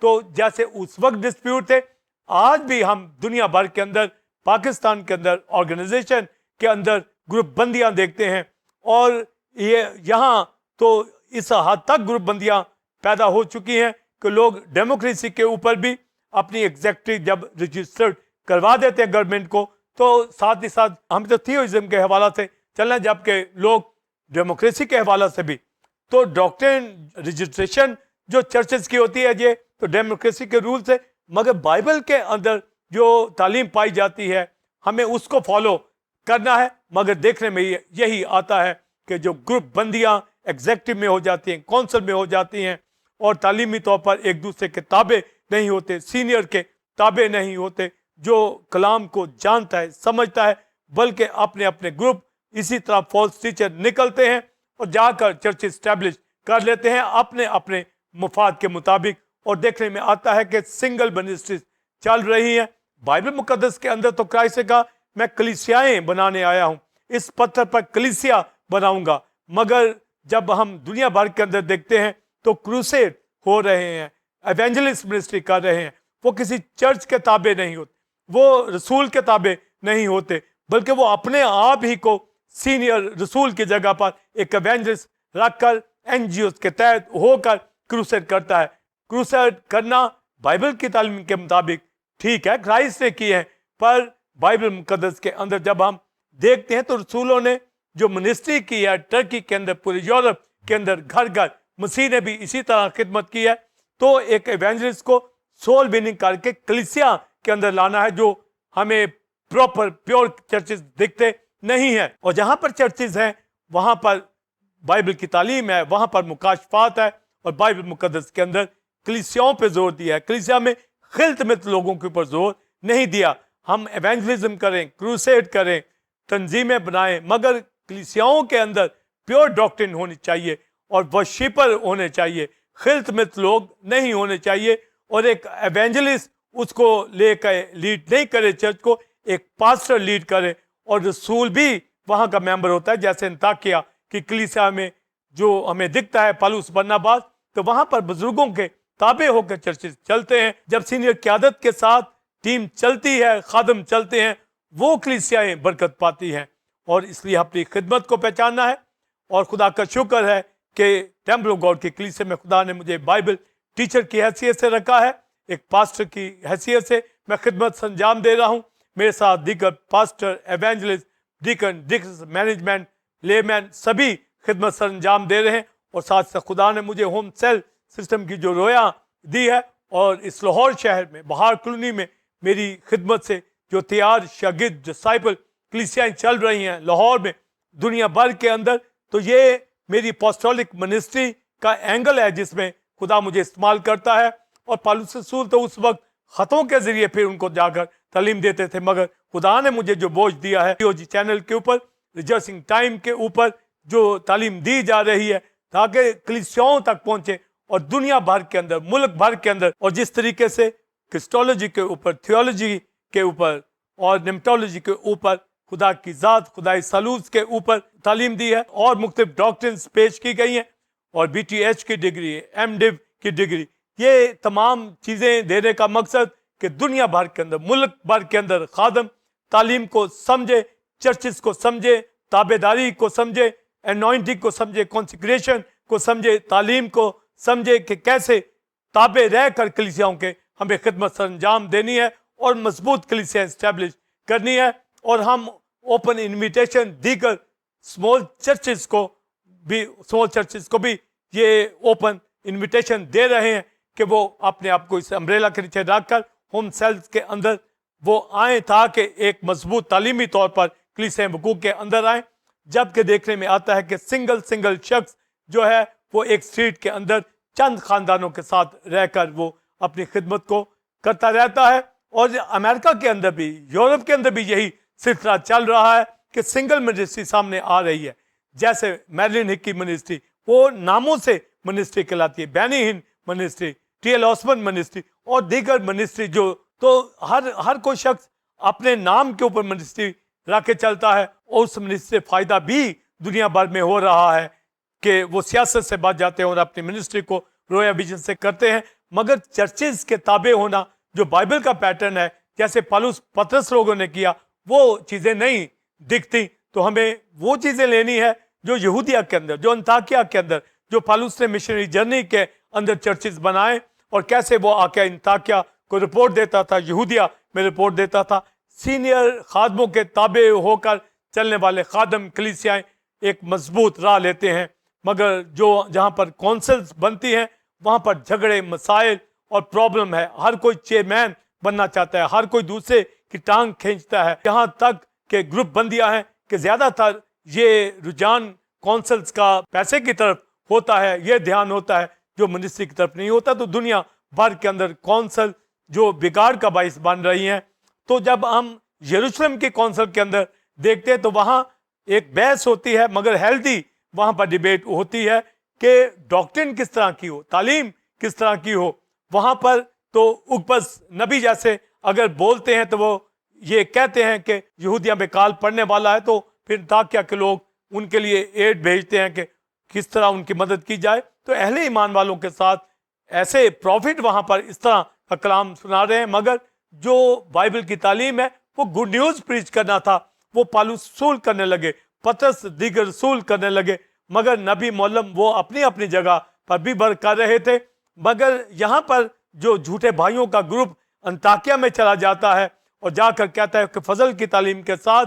तो जैसे उस वक्त डिस्प्यूट थे, आज भी हम दुनिया भर के अंदर, पाकिस्तान के अंदर ऑर्गेनाइजेशन के अंदर ग्रुप बंदियां देखते हैं। और ये यहाँ तो इस हद तक ग्रुप बंदियां पैदा हो चुकी हैं कि लोग डेमोक्रेसी के ऊपर भी अपनी एग्जेक्टिव जब रजिस्टर्ड करवा देते हैं गवर्नमेंट को, तो साथ ही साथ हम तो थियोइज्म के हवाला से चलना, जबकि लोग डेमोक्रेसी के हवाला से भी। तो डॉक्ट्रिन रजिस्ट्रेशन जो चर्चेस की होती है ये तो डेमोक्रेसी के रूल से, मगर बाइबल के अंदर जो तालीम पाई जाती है हमें उसको फॉलो करना है। मगर देखने में यही आता है कि जो ग्रुप बंदियां एग्जेक्टिव में हो जाती हैं, कौंसल में हो जाती हैं, और तालीमी तौर पर एक दूसरे के ताबे नहीं होते, सीनियर के ताबे नहीं होते, जो कलाम को जानता है, समझता है, बल्कि अपने अपने ग्रुप इसी तरह फॉल्स टीचर निकलते हैं और जाकर चर्च इस्टेब्लिश कर लेते हैं अपने अपने मुफाद के मुताबिक। और देखने में आता है कि सिंगल मिनिस्ट्रीज चल रही हैं। बाइबल मुकद्दस के अंदर तो क्राइस्ट ने कहा मैं कलीसियाएं बनाने आया हूं, इस पत्थर पर कलीसिया बनाऊंगा। मगर जब हम दुनिया भर के अंदर देखते हैं तो क्रूसेड हो रहे हैं, एवेंजलिस्ट मिनिस्ट्री कर रहे हैं, वो किसी चर्च के ताबे नहीं होते, वो रसूल के ताबे नहीं होते, बल्कि वो अपने आप ही को सीनियर रसूल की जगह पर एक एवेंजलिस्ट रखकर एनजीओ के तहत होकर क्रूसेड करता है। क्रूसेड करना बाइबल की तालीम के मुताबिक ठीक है, क्राइस्ट ने की है, पर बाइबल मुकद्दस के अंदर जब हम देखते हैं तो रसूलों ने जो मिनिस्ट्री की है टर्की के अंदर, पूरे यूरोप के अंदर घर घर, मसीह ने भी इसी तरह खिदमत की है। तो एक एवेंजलिस्ट को सोल विनिंग करके कलीसिया के अंदर लाना है, जो हमें प्रॉपर प्योर चर्चेस दिखते नहीं है। और जहां पर चर्चेस हैं वहां पर बाइबल की तालीम है, वहां पर मुकाशफात है, और बाइबल मुकद्दस के अंदर कलीसियाओं पे जोर दिया है। कलीसिया में खिलतमित लोगों के ऊपर जोर नहीं दिया। हम एवेंजलिज्म करें, क्रूसेड करें, तंजीमें बनाएं, मगर कलीसियाओं के अंदर प्योर डॉक्ट्रिन होनी चाहिए और वर्शिपर होने चाहिए, खिलतमित लोग नहीं होने चाहिए। और एक एवेंजलिस्ट उसको लेकर लीड नहीं करे चर्च को, एक पास्टर लीड करे, और रसूल भी वहां का मेंबर होता है। जैसे अंताकिया की कलीसिया में जो हमें दिखता है पौलुस बरनबास, तो वहां पर बुजुर्गों के ताबे होकर चर्चेस चलते हैं। जब सीनियर क़यादत के साथ टीम चलती है, खादम चलते हैं, वो कलीसियाएं बरकत पाती हैं। और इसलिए अपनी खिदमत को पहचानना है। और खुदा का शुक्र है कि टेम्पल ऑफ गॉड की कलीसिया में खुदा ने मुझे बाइबल टीचर की हैसियत से रखा है, एक पास्टर की हैसियत से मैं खिदमत अंजाम दे रहा हूँ। मेरे साथ दीगर pastor, evangelist, deacon, management, layman सभी खिदमत अंजाम दे रहे हैं। और साथ साथ खुदा ने मुझे होम सेल सिस्टम की जो रोया दी है, और इस लाहौर शहर में बहार कॉलोनी में मेरी खिदमत से जो तैयार शागिर्द डिसाइपल कलीसियाएं चल रही हैं लाहौर में, दुनिया भर के अंदर, तो ये मेरी अपोस्टोलिक मिनिस्ट्री का एंगल है जिसमें खुदा मुझे इस्तेमाल करता है। और पौलुस रसूल तो उस वक्त खतों के जरिए फिर उनको जाकर तालीम देते थे, मगर खुदा ने मुझे जो बोझ दिया है टीओजी चैनल के ऊपर, रिजर्सिंग टाइम के ऊपर जो तालीम दी जा रही है, ताकि कलीसियाओं तक पहुंचे और दुनिया भर के अंदर, मुल्क भर के अंदर। और जिस तरीके से क्रिस्टोलॉजी के ऊपर, थियोलॉजी के ऊपर और निम्टोलॉजी के ऊपर, खुदा की ज़ात, खुदाई सलूस के ऊपर तालीम दी है, और मुख्तलिफ डॉक्ट्रिन्स पेश की गई हैं, और BTH की डिग्री, MDiv की डिग्री, ये तमाम चीज़ें देने का मकसद कि दुनिया भर के अंदर, मुल्क भर के अंदर खादम तालीम को समझे, चर्चिस को समझे, ताबेदारी को समझे, एनॉइंटिंग को समझे, कॉन्सिक्रेशन को समझे, तालीम को समझे कि कैसे ताबे रह कर कलीसियाओं के हमें खिदमत सरंजाम देनी है और मजबूत कलीसिया इस्टेब्लिश करनी है। और हम ओपन इनविटेशन दीगर स्मॉल चर्चेस को भी ये ओपन इनविटेशन दे रहे हैं कि वो अपने आप को इस अम्ब्रेला के नीचे रखकर होम सेल्स के अंदर वो आए ताकि एक मजबूत तालीमी तौर पर कलीसिया वकूफ के अंदर आए। जबकि देखने में आता है कि सिंगल शख्स जो है वो एक स्ट्रीट के अंदर चंद खानदानों के साथ रहकर वो अपनी खिदमत को करता रहता है। और अमेरिका के अंदर भी, यूरोप के अंदर भी यही सिलसिला चल रहा है कि सिंगल मिनिस्ट्री सामने आ रही है। जैसे मैरिलिन हिक की मिनिस्ट्री वो नामों से मिनिस्ट्री कहलाती है, बैनी हिन मिनिस्ट्री, टी.एल. ऑसबर्न मिनिस्ट्री और दीगर मिनिस्ट्री जो, तो हर कोई शख्स अपने नाम के ऊपर मिनिस्ट्री रख के चलता है और उस मिनिस्ट्री से फायदा भी दुनिया भर में हो रहा है कि वो सियासत से बच जाते हैं और अपनी मिनिस्ट्री को रोया विजन से करते हैं। मगर चर्चेज के ताबे होना जो बाइबल का पैटर्न है, जैसे पौलुस पतरस लोगों ने किया, वो चीज़ें नहीं दिखती। तो हमें वो चीज़ें लेनी है जो यहूदिया के अंदर, जो अंताकिया के अंदर, जो पौलुस ने मिशनरी जर्नी के अंदर चर्चेज बनाए और कैसे वो आके अंताकिया को रिपोर्ट देता था, यहूदिया में रिपोर्ट देता था। सीनियर खादमों के ताबे होकर चलने वाले खादम कलीसियाएं एक मजबूत राह लेते हैं। मगर जो जहाँ पर कौंसल्स बनती हैं वहाँ पर झगड़े, मसाइल और प्रॉब्लम है। हर कोई चेयरमैन बनना चाहता है, हर कोई दूसरे की टांग खींचता है, यहाँ तक के ग्रुप बंदियां हैं कि ज़्यादातर ये रुझान कौंसल्स का पैसे की तरफ होता है, ये ध्यान होता है जो मिनिस्ट्री की तरफ नहीं होता। तो दुनिया भर के अंदर कौंसल जो बिगाड़ का बाइस बन रही हैं। तो जब हम यरूशलेम के कौंसल के अंदर देखते हैं तो वहाँ एक बहस होती है, मगर हेल्दी वहाँ पर डिबेट होती है कि डॉक्ट्रिन किस तरह की हो, तालीम किस तरह की हो। वहाँ पर तो उकबस नबी जैसे अगर बोलते हैं तो वो ये कहते हैं कि यहूदिया में काल पड़ने वाला है, तो फिर ताकिया के लोग उनके लिए एड भेजते हैं कि किस तरह उनकी मदद की जाए। तो अहले ईमान वालों के साथ ऐसे प्रॉफिट वहाँ पर इस तरह का कलाम सुना रहे हैं। मगर जो बाइबल की तालीम है वो गुड न्यूज़ प्रीच करना था, वो पौलुस रसूल करने लगे, पतरस दीगर रसूल करने लगे। मगर नबी मौलम वो अपनी अपनी जगह पर भी बर कर रहे थे। मगर यहाँ पर जो झूठे भाइयों का ग्रुप अंताकिया में चला जाता है और जाकर कहता है कि फजल की तालीम के साथ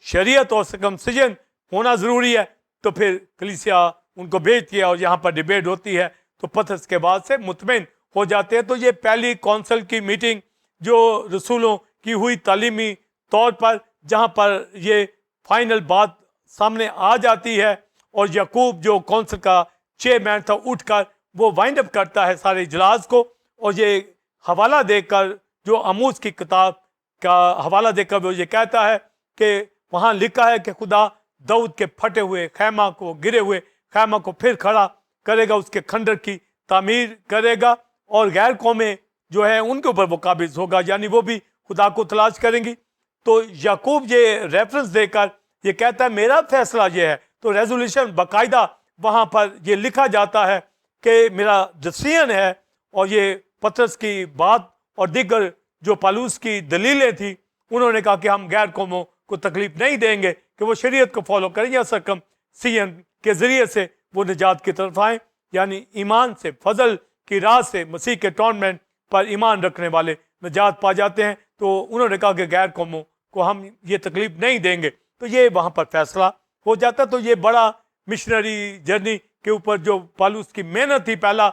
शरीयत और सर्कमसिजन होना ज़रूरी है, तो फिर कलीसिया उनको भेजती है और यहाँ पर डिबेट होती है। तो पतरस के बाद से मुतमिन हो जाते हैं। तो ये पहली कौंसल की मीटिंग जो रसूलों की हुई तालीमी तौर पर, जहाँ पर ये फाइनल बात सामने आ जाती है और याकूब जो कौंसल का चेयरमैन था उठकर वो वाइंड अप करता है सारे इजलास को और ये हवाला देकर, जो आमूस की किताब का हवाला देकर वो ये कहता है कि वहाँ लिखा है कि खुदा दाऊद के फटे हुए खैमा को, गिरे हुए खैमा को फिर खड़ा करेगा, उसके खंडर की तामीर करेगा और गैर कौमें जो है उनके ऊपर वो काबिज होगा, यानी वो भी खुदा को तलाश करेंगी। तो याकूब ये रेफरेंस देकर ये कहता है मेरा फैसला ये है। तो रेजोल्यूशन बाकायदा वहाँ पर ये लिखा जाता है कि मेरा डिसीजन है। और ये पतरस की बात और दीगर जो पौलुस की दलीलें थी, उन्होंने कहा कि हम गैर कौमों को तकलीफ नहीं देंगे कि वो शरीयत को फॉलो करें या सर्कमसिजन के ज़रिए से वो निजात की तरफ आएँ, यानी ईमान से, फजल की राह से, मसीह के टॉर्नमेंट पर ईमान रखने वाले निजात पा जाते हैं। तो उन्होंने कहा कि गैर कौमों को हम ये तकलीफ नहीं देंगे। तो ये वहाँ पर फैसला हो जाता। तो ये बड़ा मिशनरी जर्नी के ऊपर जो पौलुस की मेहनत थी पहला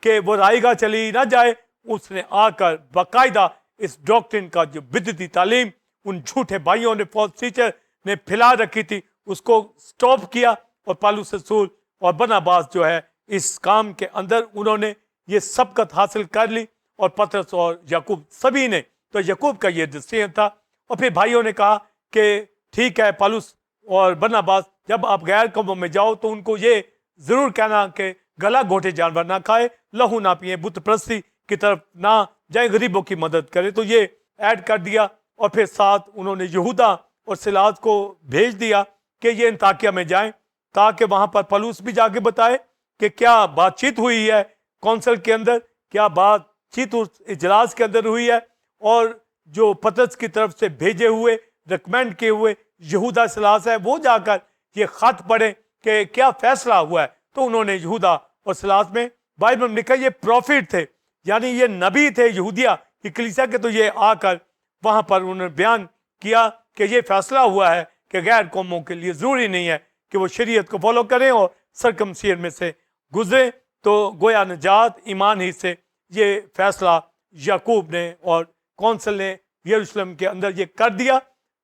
कि वो रायगा चली ना जाए, उसने आकर बाकायदा इस डॉक्ट्रिन का जो बिदती तालीम उन झूठे भाइयों ने, फॉल्स टीचर ने फैला रखी थी, उसको स्टॉप किया। और पौलुस रसूल और बरनबास जो है इस काम के अंदर उन्होंने ये सबकत हासिल कर ली और पतरस और याकूब सभी ने। तो याकूब का ये डिसीजन था। और फिर भाइयों ने कहा कि ठीक है पौलुस और बरनबास, जब आप गैर कौमों में जाओ तो उनको ये ज़रूर कहना कि गला घोटे जानवर ना खाए, लहू ना पिए, बुत परस्ती की तरफ ना जाए, गरीबों की मदद करे। तो ये ऐड कर दिया। और फिर साथ उन्होंने यहूदा और सिलास को भेज दिया कि ये अंताकिया में जाएं, ताकि वहाँ पर पौलुस भी जाके बताए कि क्या बातचीत हुई है कौंसल के अंदर, क्या बातचीत उस इजलास के अंदर हुई है, और जो पतरस की तरफ से भेजे हुए, रिकमेंड किए हुए यहूदा सिलास है वो जाकर ये खत पढ़े कि क्या फैसला हुआ है। तो उन्होंने यहूदा और सिलास में बाइबल में लिखा ये प्रॉफिट थे, यानी ये नबी थे यहूदिया की कलीसिया के। तो ये आकर वहां पर उन्होंने बयान किया कि ये फैसला हुआ है कि गैर कौमों के लिए जरूरी नहीं है कि वो शरीयत को फॉलो करें और सरकमसीजन में से गुजरे, तो गोया निजात ईमान ही से। ये फैसला याकूब ने और कौंसिल ने यरूशलेम के अंदर ये कर दिया।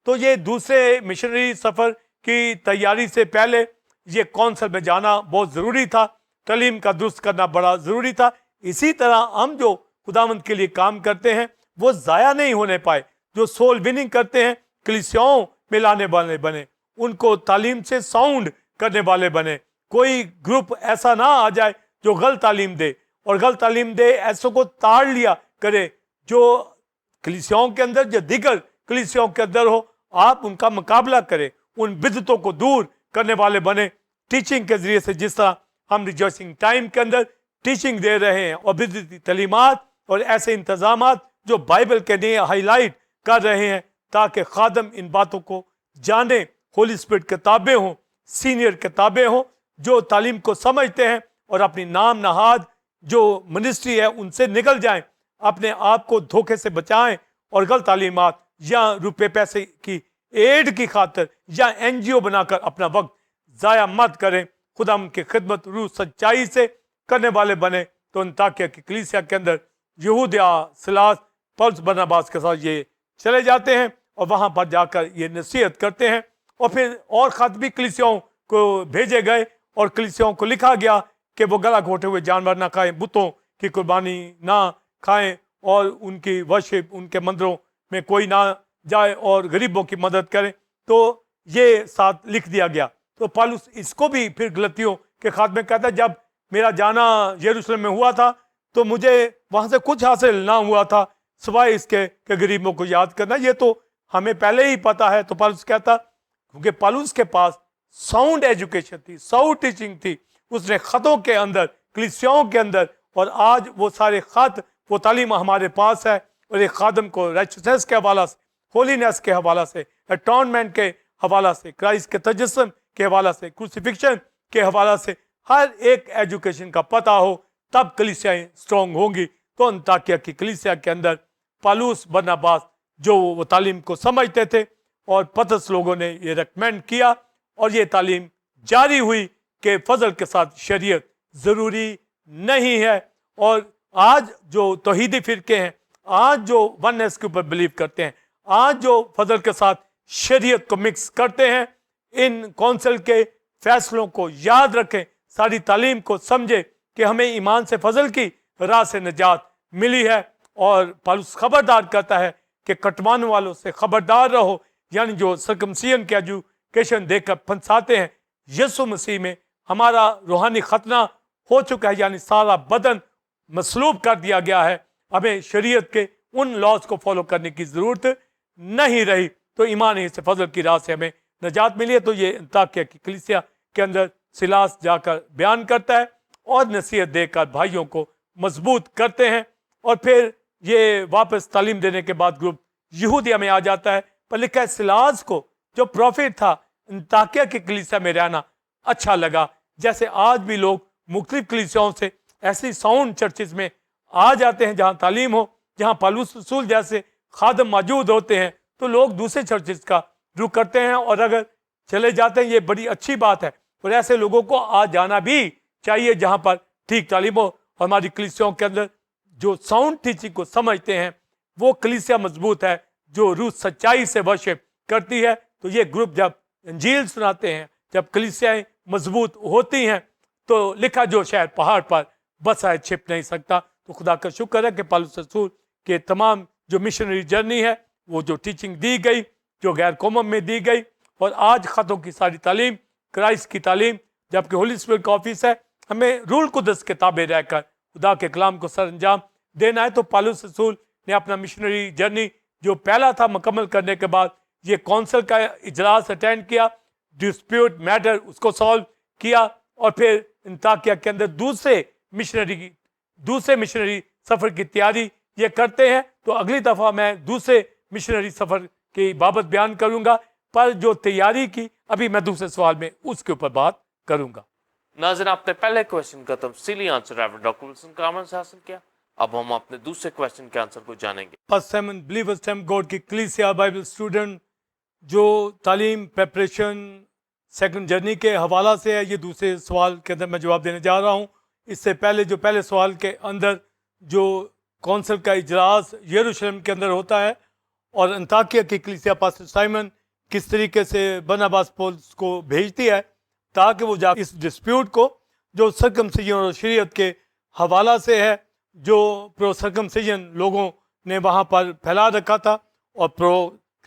तो ये दूसरे मिशनरी सफ़र की तैयारी से पहले ये कौंसिल में जाना बहुत ज़रूरी था, तालीम का दुरुस्त करना बड़ा ज़रूरी था। इसी तरह हम जो खुदावंद के लिए काम करते हैं वो ज़ाया नहीं होने पाए। जो सोल विनिंग करते हैं, कलीसियाओं में लाने वाले बने, उनको तालीम से साउंड करने वाले बने। कोई ग्रुप ऐसा ना आ जाए जो गलत तालीम दे, और गलत तालीम दे ऐसों को ताड़ लिया करे जो कलीसियाओं के अंदर या दिगर कलीसियाओं के अंदर हो। आप उनका मुकाबला करें, उन बिदतों को दूर करने वाले बने टीचिंग के जरिए से। जिस तरह हम रिजॉइसिंग टाइम के अंदर टीचिंग दे रहे हैं और बिदती तलीमात और ऐसे इंतजामात जो बाइबल के लिए हाईलाइट कर रहे हैं ताकि खादम इन बातों को जाने। होली स्पिरिट किताबें हों, सीनियर किताबें हों जो तालीम को समझते हैं और अपनी नाम नहाद जो मिनिस्ट्री है उनसे निकल जाएं, अपने आप को धोखे से बचाएं और गलत तालीमात या रुपए पैसे की एड की खातिर या एनजीओ बनाकर अपना वक्त ज़ाया मत करें। खुदा उनकी खिदमत रूह सच्चाई से करने वाले बने। तो अंताकिया की कलीसिया के अंदर यहूदिया सिलास पौलुस बरनबास के साथ ये चले जाते हैं और वहाँ पर जाकर ये नसीहत करते हैं। और फिर और ख़त भी कलीसियाओं को भेजे गए और कलीसियाओं को लिखा गया कि वो गला घोटे हुए जानवर ना खाएं, बुतों की कुर्बानी ना खाएं और उनकी वर्शिप, उनके मंदिरों में कोई ना जाए और गरीबों की मदद करें। तो ये साथ लिख दिया गया। तो पौलुस इसको भी फिर गलतियों के खात में कहता है, जब मेरा जाना यरूशलेम में हुआ था तो मुझे वहाँ से कुछ हासिल ना हुआ था सिवाय इसके कि गरीबों को याद करना। ये तो हमें पहले ही पता है। तो पौलुस कहता, क्योंकि पौलुस के पास साउंड एजुकेशन थी, साउंड टीचिंग थी, उसने ख़तों के अंदर, कलीसियाओं के अंदर, और आज वो सारे ख़त, वो तालीम हमारे पास है। और एक खादम को राइचसनेस के हवाला से, होलीनेस के हवाला से, अटॉनमेंट के हवाला से, क्राइस्ट के तजस्सुम के हवाला से, क्रूसिफिक्शन के हवाला से हर एक एजुकेशन का पता हो, तब कलीसियाएं स्ट्रॉन्ग होंगी। तो अंताकिया की कलीसिया के अंदर पौलुस बरनबास जो वो तालीम को समझते थे और पतरस लोगों ने ये रेकमेंड किया और ये तालीम जारी हुई कि फजल के साथ शरीयत ज़रूरी नहीं है। और आज जो तौहीदी फ़िरके हैं, आज जो वननेस के ऊपर बिलीव करते हैं, आज जो फजल के साथ शरीयत को मिक्स करते हैं, इन कौंसिल के फैसलों को याद रखें, सारी तालीम को समझे कि हमें ईमान से फजल की राह से निजात मिली है। और पौलुस खबरदार करता है कि कटवाने वालों से खबरदार रहो, यानी जो सर्कमसिजन के एजुकेशन देकर फंसाते हैं। यीशु मसीह में हमारा रूहानी खतना हो चुका है, यानी सारा बदन मसलूब कर दिया गया है। हमें शरीयत के उन लॉज को फॉलो करने की ज़रूरत नहीं रही। तो ईमान ही से फजल की राह से हमें नजात मिली है। तो ये अंताकिया की कलीसिया के अंदर सिलास जाकर बयान करता है और नसीहत देकर भाइयों को मजबूत करते हैं। और फिर ये वापस तालीम देने के बाद ग्रुप यहूदिया में आ जाता है। पर लिखा है सिलास को जो प्रॉफिट था अंताकिया की कलीसिया में रहना अच्छा लगा। जैसे आज भी लोग मुख्तलिफ कलीसियाओं से ऐसी साउंड चर्चेज में आ जाते हैं जहाँ तालीम हो, जहाँ पौलुस रसूल जैसे खादम मौजूद होते हैं, तो लोग दूसरे चर्चेज का रुख करते हैं और अगर चले जाते हैं, ये बड़ी अच्छी बात है। और ऐसे लोगों को आ जाना भी चाहिए जहाँ पर ठीक तालीम हो। और हमारी कलीसियाओं के अंदर जो साउंड टीचिंग को समझते हैं वो कलीसिया मजबूत है, जो रूह सच्चाई से वर्शिप करती है। तो ये ग्रुप जब इंजील सुनाते हैं, जब कलीसियाएं मजबूत होती हैं, तो लिखा जो शहर पहाड़ पर बसा है छिप नहीं सकता। तो खुदा का शुक्र है कि पौलुस रसूल के तमाम जो मिशनरी जर्नी है, वो जो टीचिंग दी गई, जो गैर कौमों में दी गई, और आज ख़तों की सारी तालीम क्राइस्ट की तालीम, जबकि होली स्पिरिट का ऑफिस है, हमें रूल कुदस के ताबे रहकर खुदा के कलाम को सर अंजाम देना है। तो पौलुस रसूल ने अपना मिशनरी जर्नी जो पहला था मुकम्मल करने के बाद ये कौंसिल का इजलास अटेंड किया, डिस्प्यूट मैटर उसको सॉल्व किया, और फिर अंताकिया के अंदर दूसरे मिशनरी सफ़र की तैयारी ये करते हैं। तो अगली दफ़ा मैं दूसरे मिशनरी सफ़र की बाबत बयान करूँगा। पर जो तैयारी की अभी मैं दूसरे सवाल में उसके ऊपर बात करूंगा। नाज़रीन, आपने पहले क्वेश्चन का तफसीली answer reverend doctor Wilson Karman से हासिल किया। अब हम अपने दूसरे क्वेश्चन के आंसर को जानेंगे। First seven believers temple God की कलीसिया बाइबल स्टूडेंट जो तालीम प्रेपरेशन सेकंड जर्नी के हवाला से है, ये दूसरे सवाल के अंदर मैं जवाब देने जा रहा हूँ। इससे पहले जो पहले सवाल के अंदर जो कौंसिल का इजलास यरूशलेम के अंदर होता है और अंताकिया की कलीसिया पास्टर साइमन किस तरीके से बरनबास पौलुस को भेजती है ताकि वो जा इस डिस्प्यूट को जो सर्कमसिजन और शरीयत के हवाला से है, जो प्रो सर्कमसिजन लोगों ने वहाँ पर फैला रखा था और प्रो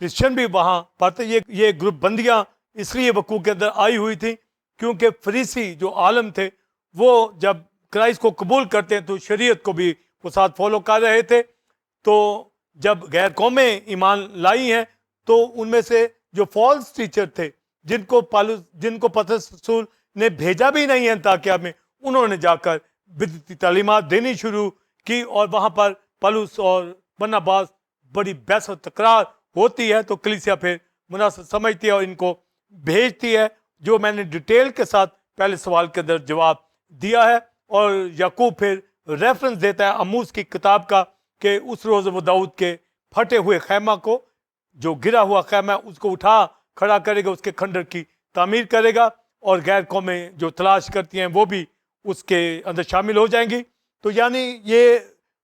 क्रिश्चियन भी वहाँ पर थे। ये ग्रुप बंदियाँ इसलिए वकू के अंदर आई हुई थी क्योंकि फरीसी जो आलम थे वो जब क्राइस्ट को कबूल करते हैं तो शरीयत को भी वो साथ फॉलो कर रहे थे। तो जब गैर कौमें ईमान लाई हैं तो उनमें से जो फॉल्स टीचर थे जिनको पतरस रसूल ने भेजा भी नहीं है अंताकिया में, उन्होंने जाकर बिदअती तालीमात देनी शुरू की और वहाँ पर पौलुस और बरनबास बड़ी बहस और तकरार होती है। तो कलीसिया फिर मुनासिब समझती है और इनको भेजती है, जो मैंने डिटेल के साथ पहले सवाल के अंदर जवाब दिया है। और याकूब फिर रेफरेंस देता है अमूस की किताब का कि उस रोज़ वो दाऊद के फटे हुए खैमा को, जो गिरा हुआ खैमा उसको उठा खड़ा करेगा, उसके खंडर की तामीर करेगा और गैर कौमें जो तलाश करती हैं वो भी उसके अंदर शामिल हो जाएंगी। तो यानी ये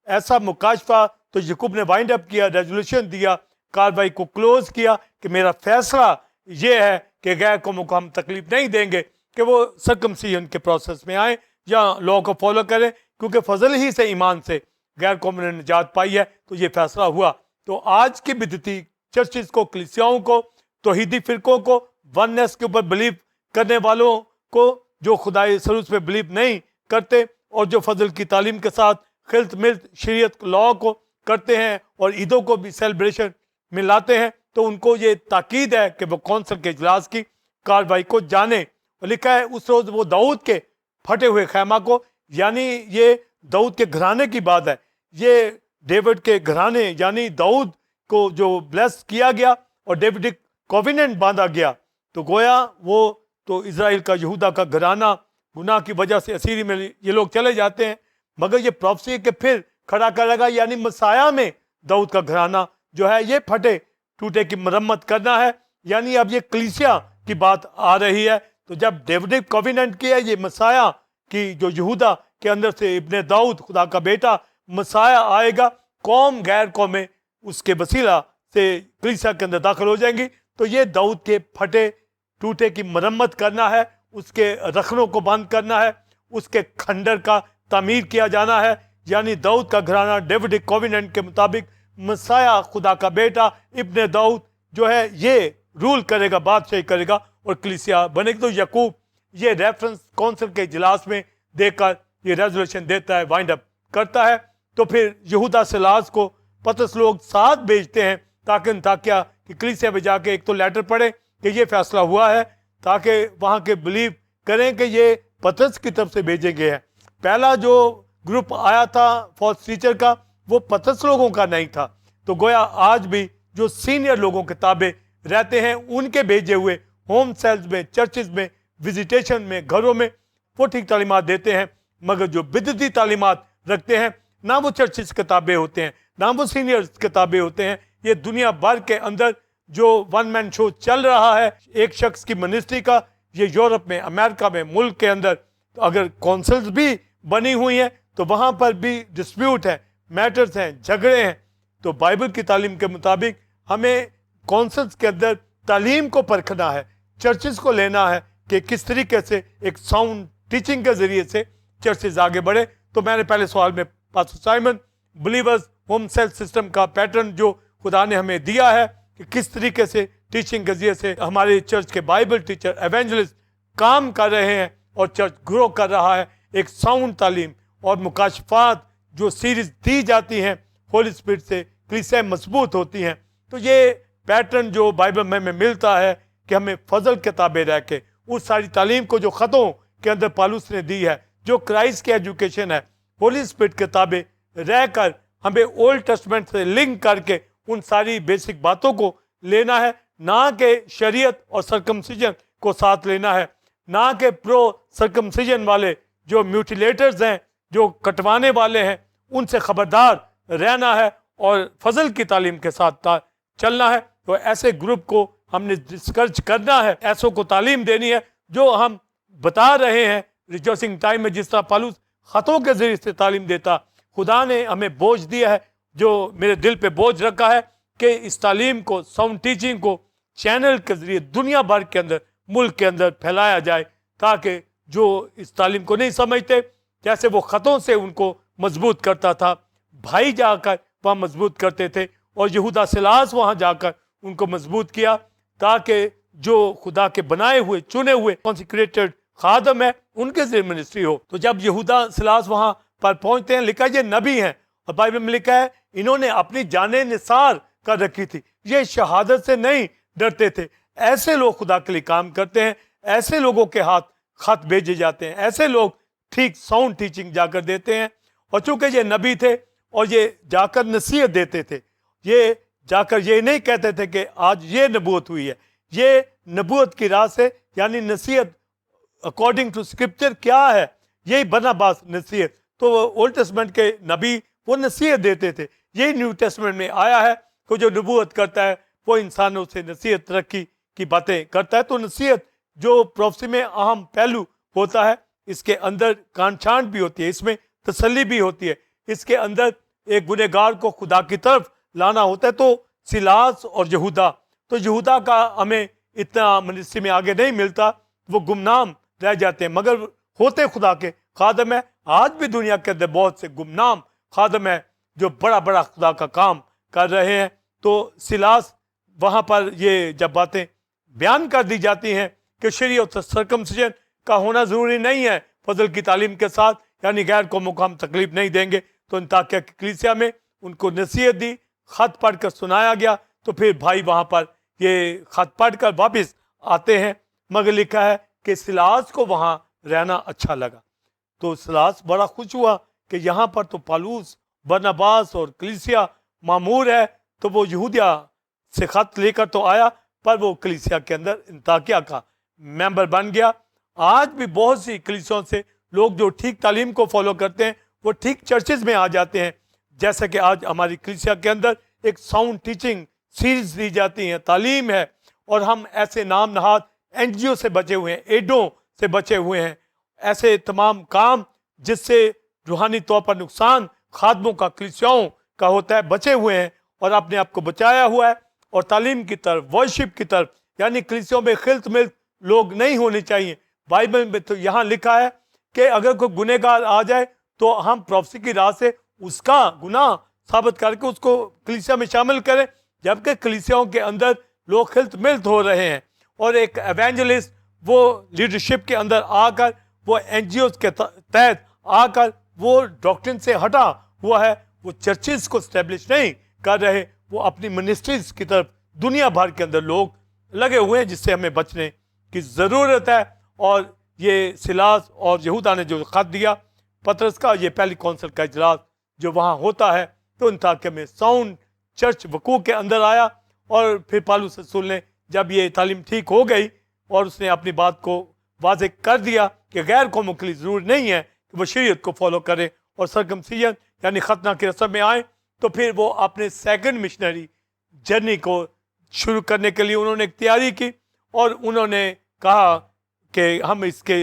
ऐसा मुकाशफा तो याकूब ने वाइंड अप किया, रेजोल्यूशन दिया, कार्रवाई को क्लोज किया कि मेरा फैसला ये है कि गैर कौमों को हम तकलीफ नहीं देंगे कि वो सर्कमसिजन के प्रोसेस में आए या लॉ को फॉलो करें, क्योंकि फजल ही से ईमान से गैर कौम ने निजात पाई है। तो ये फैसला हुआ। तो आज की बिदती चर्चिस को, कलीसियाओं को, तौहीदी फिरकों को, वननेस के ऊपर बिलीव करने वालों को जो खुदाई सलूस पे बिलीव नहीं करते और जो फजल की तालीम के साथ खिल्त मिल्त शरीयत लॉ को करते हैं और ईदों को भी सेलिब्रेशन में लाते हैं, तो उनको ये ताकीद है कि वो कौंसिल के इजलास की कार्रवाई को जाने। लिखा है उस रोज वो दाऊद के फटे हुए खैमा को, यानी ये दाऊद के घराने की बात है, ये डेविड के घराने यानी दाऊद को जो ब्लेस किया गया और डेविडिक कोवेनेंट बांधा गया। तो गोया वो तो इजराइल का यहूदा का घराना गुनाह की वजह से असीरी में ये लोग चले जाते हैं, मगर ये प्रोफेसी के फिर खड़ा करेगा, यानी मसाया में दाऊद का घराना जो है ये फटे टूटे की मरम्मत करना है। यानी अब ये कलीसिया की बात आ रही है। तो जब डेविडिक कोवेनेंट किया, ये मसाया की जो यहूदा के अंदर से इब्ने दाऊद खुदा का बेटा मसाया आएगा, कौम गैर कौमें उसके वसीला से कलीसिया के अंदर दाखिल हो जाएंगी। तो ये दाऊद के फटे टूटे की मरम्मत करना है, उसके रखनों को बंद करना है, उसके खंडर का तामीर किया जाना है। यानी दाऊद का घराना डेविडिक कोवेनेंट के मुताबिक मसाया खुदा का बेटा इब्ने दाऊद जो है ये रूल करेगा, बादशाही करेगा और कलीसिया बनेगी। तो याकूब ये रेफरेंस कौंसिल के इजलास में देकर ये रेजोल्यूशन देता है, वाइंड अप करता है। तो फिर यहूदा सिलास को पतरस लोग साथ भेजते हैं ताकि अंताकिया की कलीसिया में जाके एक तो लेटर पढ़े कि ये फैसला हुआ है, ताकि वहाँ के बिलीव करें कि ये पतरस की तरफ से भेजे गए हैं। पहला जो ग्रुप आया था फॉल्स टीचर का वो पतरस लोगों का नहीं था। तो गोया आज भी जो सीनियर लोगों के ताबे रहते हैं उनके भेजे हुए होम सेल्स में, चर्चिस में, विजिटेशन में, घरों में वो ठीक तालीमात देते हैं, मगर जो बिदती तालीमात रखते हैं ना वो चर्चिस के ताबे होते हैं ना वो सीनियर्स के ताबे होते हैं। ये दुनिया भर के अंदर जो वन मैन शो चल रहा है एक शख्स की मिनिस्ट्री का, ये यूरोप में, अमेरिका में, मुल्क के अंदर तो अगर कौंसिल्स भी बनी हुई हैं तो वहाँ पर भी डिस्प्यूट है, मैटर्स हैं, झगड़े हैं। तो बाइबल की तालीम के मुताबिक हमें कौंसिल्स के अंदर तालीम को परखना है, चर्चिस को लेना है कि किस तरीके से एक साउंड टीचिंग के जरिए से चर्चिस आगे बढ़े। तो मैंने पहले सवाल में pastor Simon believers home cell system का पैटर्न जो खुदा ने हमें दिया है कि किस तरीके से टीचिंग के जरिए से हमारे चर्च के बाइबल टीचर एवेंजलिस्ट काम कर रहे हैं और चर्च ग्रो कर रहा है। एक साउंड तालीम और मुकाशफात जो सीरीज दी जाती हैं होली स्पिरिट से कलीसियाएं मजबूत होती हैं। तो ये पैटर्न जो बाइबल में हमें मिलता है कि हमें फजल के ताबे रह के उस सारी तालीम को जो ख़तों के अंदर पौलुस ने दी है, जो क्राइस्ट की एजुकेशन है, होली स्पिरिट के ताबे रहकर हमें ओल्ड टेस्टमेंट से लिंक करके उन सारी बेसिक बातों को लेना है, ना कि शरीयत और सरकमसिजन को साथ लेना है, ना कि प्रो सरकमसिजन वाले जो म्यूटिलेटर्स हैं, जो कटवाने वाले हैं, उनसे खबरदार रहना है और फजल की तालीम के साथ चलना है। तो ऐसे ग्रुप को हमने डिस्करेज करना है, ऐसों को तालीम देनी है जो हम बता रहे हैं रिजॉइसिंग टाइम में, जिस तरह पालूस खतों के जरिए से तालीम देता। खुदा ने हमें बोझ दिया है, जो मेरे दिल पे बोझ रखा है कि इस तालीम को, साउंड टीचिंग को चैनल के जरिए दुनिया भर के अंदर, मुल्क के अंदर फैलाया जाए, ताकि जो इस तालीम को नहीं समझते, जैसे वो खतों से उनको मजबूत करता था, भाई जाकर वहाँ मजबूत करते थे और यहूदा सिलास वहाँ जाकर उनको मजबूत किया, ताकि जो खुदा के बनाए हुए, चुने हुए कॉन्सिक्रेटेड खादम है, उनके जरिए मिनिस्ट्री हो। तो जब यहूदा सिलास वहाँ पर पहुंचते हैं, लिखा है ये नबी हैं, और बाइबल में लिखा है इन्होंने अपनी जाने निसार कर रखी थी, ये शहादत से नहीं डरते थे। ऐसे लोग खुदा के लिए काम करते हैं, ऐसे लोगों के हाथ खत भेजे जाते हैं, ऐसे लोग ठीक साउंड टीचिंग जाकर देते हैं। और चूंकि ये नबी थे और ये जाकर नसीहत देते थे, ये जाकर ये नहीं कहते थे कि आज ये नबूवत हुई है, ये नबूवत की राह से, यानी नसीहत अकॉर्डिंग टू स्क्रिप्चर क्या है, यही बरनबास नसीहत। तो ओल्ड टेस्टमेंट के नबी वो नसीहत देते थे, यही न्यू टेस्टमेंट में आया है कि जो नबूवत करता है वो इंसानों से नसीहत तरक्की की बातें करता है। तो नसीहत जो प्रोफेसी में अहम पहलू होता है, इसके अंदर कांछांट भी होती है, इसमें तसल्ली भी होती है, इसके अंदर एक गुनहगार को खुदा की तरफ लाना होता है। तो सिलास और यहूदा, तो यहूदा का हमें इतना मिनिस्ट्री में आगे नहीं मिलता, वो गुमनाम रह जाते हैं, मगर होते खुदा के खादम है। आज भी दुनिया के अंदर बहुत से गुमनाम खादम है जो बड़ा बड़ा खुदा का काम कर रहे हैं। तो सिलास वहाँ पर ये जब बातें बयान कर दी जाती हैं कि शरीयत और सरकमसिजन का होना ज़रूरी नहीं है फजल की तालीम के साथ, यानी गैर कौमों को हम तकलीफ नहीं देंगे, तो अंताकिया की कलीसिया में उनको नसीहत दी, खत पढ़ कर सुनाया गया। तो फिर भाई वहाँ पर ये खत पढ़ कर वापस आते हैं, मगर लिखा है कि सिलास को वहाँ रहना अच्छा लगा। तो सिलास बड़ा खुश हुआ कि यहाँ पर तो पालूस, बरनबास और कलीसिया मामूर है, तो वो यहूदिया से खत लेकर तो आया, पर वो कलीसिया के अंदर अंताकिया का मेंबर बन गया। आज भी बहुत सी कलीसियाओं से लोग जो ठीक तालीम को फॉलो करते हैं वो ठीक चर्चेज में आ जाते हैं। जैसे कि आज हमारी कलीसिया के अंदर एक साउंड टीचिंग सीरीज दी जाती है, तालीम है, और हम ऐसे नाम नहाद NGO से बचे हुए हैं, एडों से बचे हुए हैं, ऐसे तमाम काम जिससे रूहानी तौर पर नुकसान खादमों का, कलीसियाओं का होता है, बचे हुए हैं और अपने आप को बचाया हुआ है। और तालीम की तरफ, वर्शिप की तरफ, यानी कलीसियाओं में खिल्त मिल्त लोग नहीं होने चाहिए। बाइबल में तो यहाँ लिखा है कि अगर कोई गुनहगार आ जाए तो हम प्रोफेसी की राह से उसका गुनाह साबित करके उसको कलीसिया में शामिल करें, जबकि कलीसियाओं के अंदर लोग खिल्त मिल्त हो रहे हैं। और एक एवेंजलिस्ट वो लीडरशिप के अंदर आकर, वो NGOs के तहत आकर वो डॉक्ट्रिन से हटा हुआ है, वो चर्चेस को स्टैब्लिश नहीं कर रहे, वो अपनी मिनिस्ट्रीज की तरफ दुनिया भर के अंदर लोग लगे हुए हैं, जिससे हमें बचने की ज़रूरत है। और ये सिलास और यहूदा ने जो खत दिया पतरस का, ये पहली कौंसिल का इजलास जो वहाँ होता है, तो अंताकिया में साउंड चर्च वकूअ के अंदर आया। और फिर पालूस रसूल ने जब ये तालीम ठीक हो गई और उसने अपनी बात को वाज़े कर दिया कि गैर कौमों के लिए ज़रूरी नहीं है कि वो शरीयत को फॉलो करें और सरकमसिजन यानी खतना की रस्म में आए, तो फिर वो अपने सेकंड मिशनरी जर्नी को शुरू करने के लिए उन्होंने एक तैयारी की और उन्होंने कहा कि हम इसके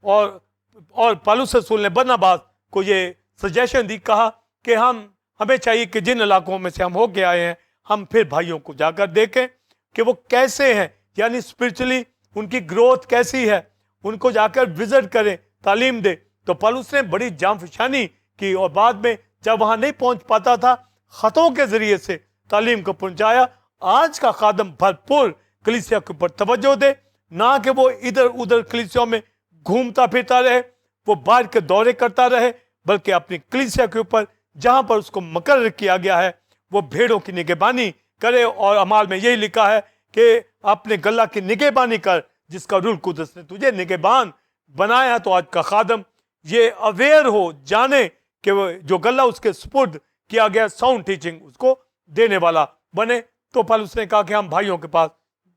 और पालूस रसूल ने बरनबास को ये सजेशन दी, कहा कि हमें चाहिए कि जिन इलाकों में से हम होके आए हैं हम फिर भाइयों को जाकर देखें कि वो कैसे हैं, यानी स्पिरिचुअली उनकी ग्रोथ कैसी है, उनको जाकर विजिट करें, तालीम दे। तो पालूस ने बड़ी जांफशानी की और बाद में जब वहाँ नहीं पहुँच पाता था, ख़तों के ज़रिए से तालीम को पहुँचाया। आज का खादम भरपूर कलीसिया के ऊपर तवज्जो दे, ना कि वो इधर उधर कलीसियाओं में घूमता फिरता रहे, वो बाहर के दौरे करता रहे, बल्कि अपनी कलीसिया के ऊपर जहाँ पर उसको मुकर्रर किया गया है वो भेड़ों की निगहबानी करे। और अमाल में यही लिखा है कि अपने गला की निगहबानी कर जिसका रूह कुदस ने तुझे निगहबान बनाया। तो आज का खादम ये अवेयर हो, जाने कि वो जो गला उसके सुपुर्द किया गया साउंड टीचिंग उसको देने वाला बने। तो पौलुस ने कहा कि हम भाइयों के पास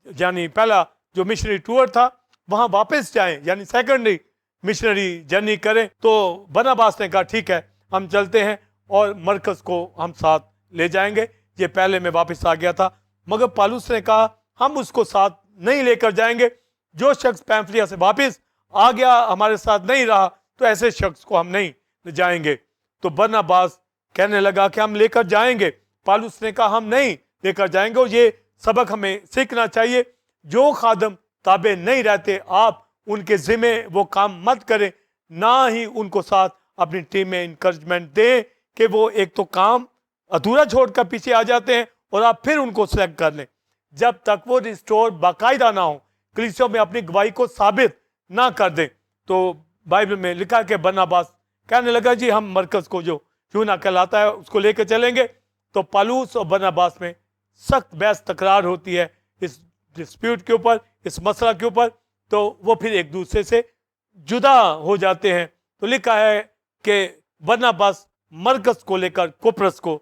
यानी पहला जो मिशनरी टूर था वहाँ वापस जाएं, यानी सेकेंडरी मिशनरी जर्नी करें। तो बरनबास ने कहा ठीक है हम चलते हैं और मरकज को हम साथ ले जाएंगे। ये पहले में वापस आ गया था, मगर पौलुस ने कहा हम उसको साथ नहीं लेकर जाएंगे। जो शख्स पैम्फिलिया से वापस आ गया हमारे साथ नहीं रहा तो ऐसे शख्स को हम नहीं ले जाएंगे। तो बरनबास कहने लगा कि हम लेकर जाएंगे। पौलुस ने कहा हम नहीं लेकर जाएंगे। और ये सबक हमें सीखना चाहिए, जो खादम ताबे नहीं रहते आप उनके जिम्मे वो काम मत करें, ना ही उनको साथ अपनी टीम में इंकरेजमेंट दें कि वो एक तो काम अधूरा छोड़कर पीछे आ जाते हैं और आप फिर उनको सेलेक्ट कर लें। जब तक वो रिस्टोर बाकायदा ना हो, कलीसिया में अपनी गवाही को साबित ना कर दें। तो बाइबल में लिखा कि बरनबास कहने लगा जी हम मरकज को जो यूना कहलाता है उसको लेकर चलेंगे। तो पौलुस और बरनबास में सख्त बहस तकरार होती है इस डिस्प्यूट के ऊपर, इस मसला के ऊपर। तो वो फिर एक दूसरे से जुदा हो जाते हैं। तो लिखा है कि बरनबास मरकज को लेकर कुप्रस को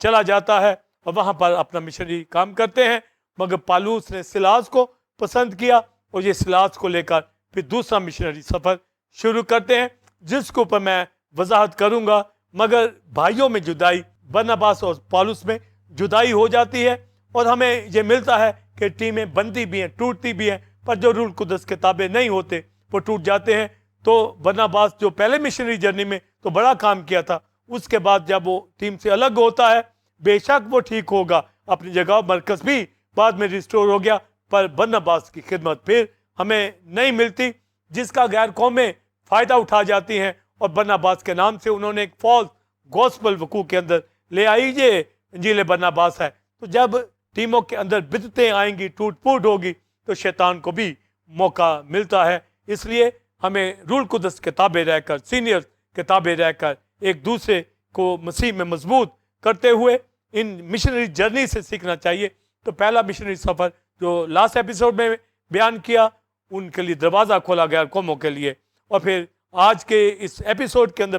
चला जाता है और वहां पर अपना मिशनरी काम करते हैं। मगर पौलुस ने सिलास को पसंद किया और ये सिलास को लेकर फिर दूसरा मिशनरी सफर शुरू करते हैं, जिसके ऊपर मैं वजाहत करूंगा। मगर भाइयों में जुदाई, बरनबास और पौलुस में जुदाई हो जाती है और हमें ये मिलता है कि टीमें बनती भी हैं, टूटती भी हैं, पर जो रूल कुदस के ताबे नहीं होते वो टूट जाते हैं। तो बरनबास जो पहले मिशनरी जर्नी में तो बड़ा काम किया था, उसके बाद जब वो टीम से अलग होता है, बेशक वो ठीक होगा अपनी जगह, मरकज भी बाद में रिस्टोर हो गया, पर बरनबास की खिदमत फिर हमें नहीं मिलती, जिसका गैर कौमें फायदा उठा जाती हैं और बरनबास के नाम से उन्होंने एक फॉल्स गॉस्पेल वकू के अंदर ले आई, ये इंजील बरनबास है। तो जब टीमों के अंदर बिदतें आएंगी, टूट फूट होगी, तो शैतान को भी मौका मिलता है। इसलिए हमें रूल कुदस के ताबे रहकर, सीनियर के ताबे रहकर एक दूसरे को मसीह में मजबूत करते हुए इन मिशनरी जर्नी से सीखना चाहिए। तो पहला मिशनरी सफर जो लास्ट एपिसोड में बयान किया, उनके लिए दरवाज़ा खोला गया कौमों के लिए। और फिर आज के इस एपिसोड के अंदर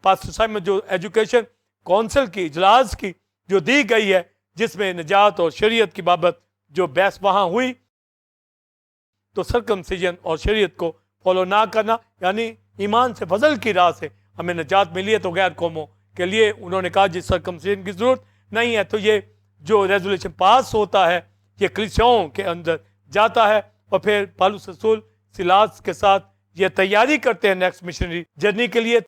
पास्टर साइमन जो एजुकेशन काउंसिल की इजलास की जो दी गई है, जिसमें निजात और शरीयत की बाबत जो बहस वहाँ हुई, तो सर्कमसिजन और शरीयत को फॉलो ना करना, यानी ईमान से फजल की राह से हमें निजात मिली है, तो गैर कौमों के लिए उन्होंने कहा जिस सर्कमसिजन की जरूरत नहीं है। तो ये जो रेजोल्यूशन पास होता है ये कलीसियाओं के अंदर जाता है और फिर पौलुस रसूल सिलास के साथ ये तैयारी करते हैं नेक्स्ट मिशनरी जर्नी के लिए।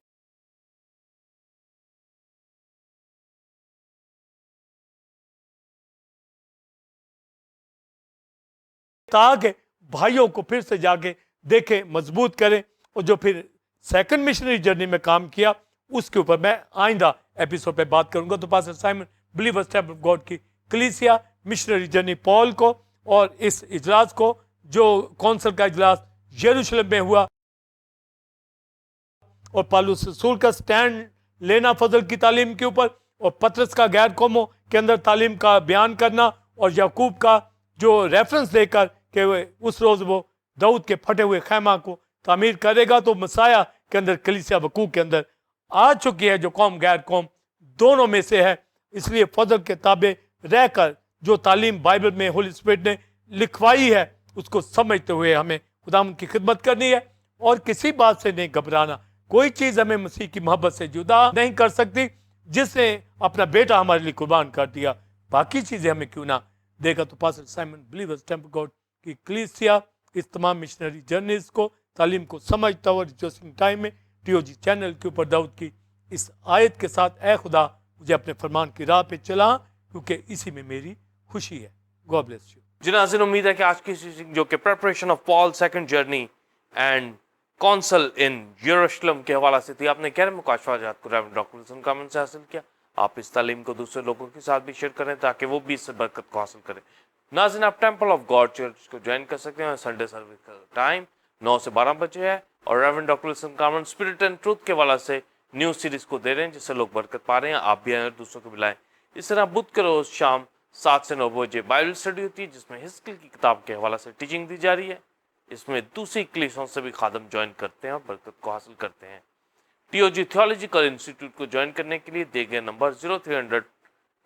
ताकि भाइयों को फिर से जाके देखें, मजबूत करें। और जो फिर सेकंड मिशनरी जर्नी में काम किया उसके ऊपर मैं आइंदा एपिसोड पे बात करूंगा। तो pastor Simon believers temple of God की कलीसिया मिशनरी जर्नी पॉल को और इस इजलास को जो कौंसिल का इजलास यरूशलेम में हुआ और पौलुस रसूल का स्टैंड लेना फजल की तालीम के ऊपर और पतरस का गैर कौमों के अंदर तालीम का बयान करना और याकूब का जो रेफरेंस देकर कि उस रोज वो दाऊद के फटे हुए खैमा को तामीर करेगा, तो मसाया के अंदर कलीसिया वकूक के अंदर आ चुकी है, जो कौम गैर कौम दोनों में से है। इसलिए फजल के ताबे रहकर जो तालीम बाइबल में होली स्पिरिट ने लिखवाई है उसको समझते हुए हमें खुदाम की खिदमत करनी है और किसी बात से नहीं घबराना। कोई चीज़ हमें मसीह की मोहब्बत से जुदा नहीं कर सकती, जिसने अपना बेटा हमारे लिए कुर्बान कर दिया, बाकी चीज़ें हमें क्यों ना देगा। तो pastor Simon believers temple God की कलीसिया इस तमाम मिशनरी जर्नीज को, तालीम को समझता हुआ रिजोसिंग टाइम में टीओजी चैनल के ऊपर दाऊद की इस आयत के साथ, ए खुदा मुझे अपने फरमान की राह पे चला, क्योंकि इसी में मेरी खुशी है। God bless you. जी नाज़रीन, उम्मीद है कि आज की टीचिंग जो कि preparation of Paul second journey and council in यरूशलेम के हवाला से थी, आपने गैर मुकाशवाजात को रेवरेंड डॉक्टर विल्सन कॉमन से हासिल किया। आप इस तालीम को दूसरे लोगों के साथ भी शेयर करें ताकि वो भी इससे बरकत को हासिल करें। नाज़रीन, आप टेम्पल ऑफ गॉड चर्च को ज्वाइन कर सकते हैं। संडे सर्विस का टाइम 9 से 12 बजे है और reverend doctor Wilson common spirit and truth के हवाला से न्यूज़ सीरीज को दे रहे हैं, जिससे लोग बरकत पा रहे हैं। आप भी आए और दूसरों को बुलाएं। इस तरह बुध के रोज शाम 7 से 9 बजे बाइबल स्टडी होती है, जिसमें हिस्कियल की किताब के हवाला से टीचिंग दी जा रही है। इसमें दूसरी कलीसियाओं से भी खादम ज्वाइन करते हैं और बरकत को हासिल करते हैं। टीओजी थियोलॉजिकल इंस्टीट्यूट को ज्वाइन करने के लिए दिए गए नंबर 0300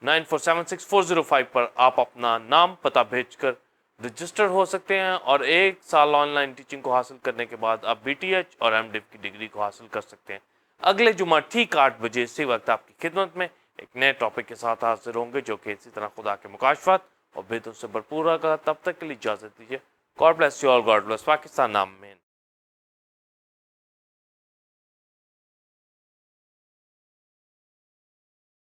9476 405 पर आप अपना नाम पता भेजकर रजिस्टर हो सकते हैं और 1 साल ऑनलाइन टीचिंग को हासिल करने के बाद आप BTH और MDiv की डिग्री को हासिल कर सकते हैं। अगले जुमा ठीक 8 बजे इसी वक्त आपकी खिदमत में एक नए टॉपिक के साथ हाजिर होंगे जो कि इसी तरह खुदा के मुकाशफात और बेहतर से भरपूर होगा। तब तक के लिए इजाज़त दीजिए। God bless you all, God bless Pakistan नाम में